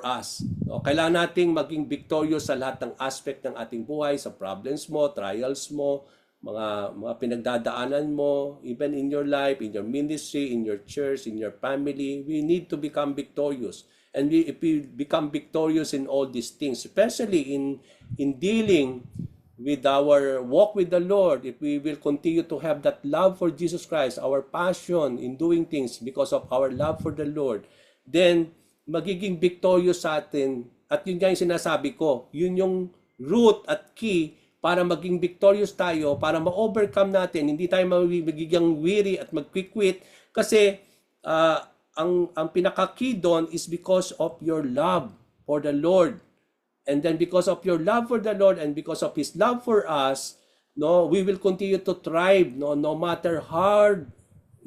us. No? Kailangan nating maging victorious sa lahat ng aspect ng ating buhay, sa problems mo, trials mo, mga pinagdadaanan mo, even in your life, in your ministry, in your church, in your family. We need to become victorious. And if we become victorious in all these things, especially in dealing with our walk with the Lord, if we will continue to have that love for Jesus Christ, our passion in doing things because of our love for the Lord, then magiging victorious sa atin. At yun nga yung sinasabi ko, yun yung root at key para maging victorious tayo, para ma-overcome natin, hindi tayo magiging weary at mag-quit. Kasi ang pinaka-key doon is because of your love for the Lord. And then because of your love for the Lord and because of His love for us, no, we will continue to thrive, no matter hard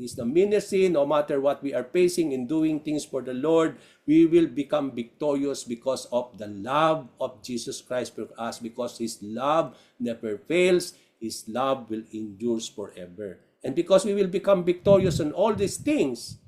is the ministry, no matter what we are facing in doing things for the Lord, we will become victorious because of the love of Jesus Christ for us, because His love never fails, His love will endure forever. And because we will become victorious on all these things,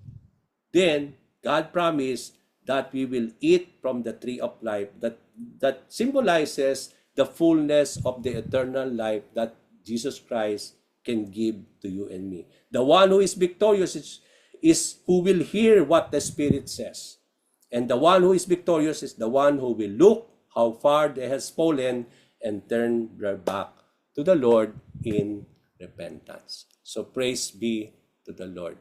then God promised that we will eat from the tree of life, that symbolizes the fullness of the eternal life that Jesus Christ can give to you and me. The one who is victorious is who will hear what the Spirit says. And the one who is victorious is the one who will look how far they has fallen and turn their back to the Lord in repentance. So praise be to the Lord.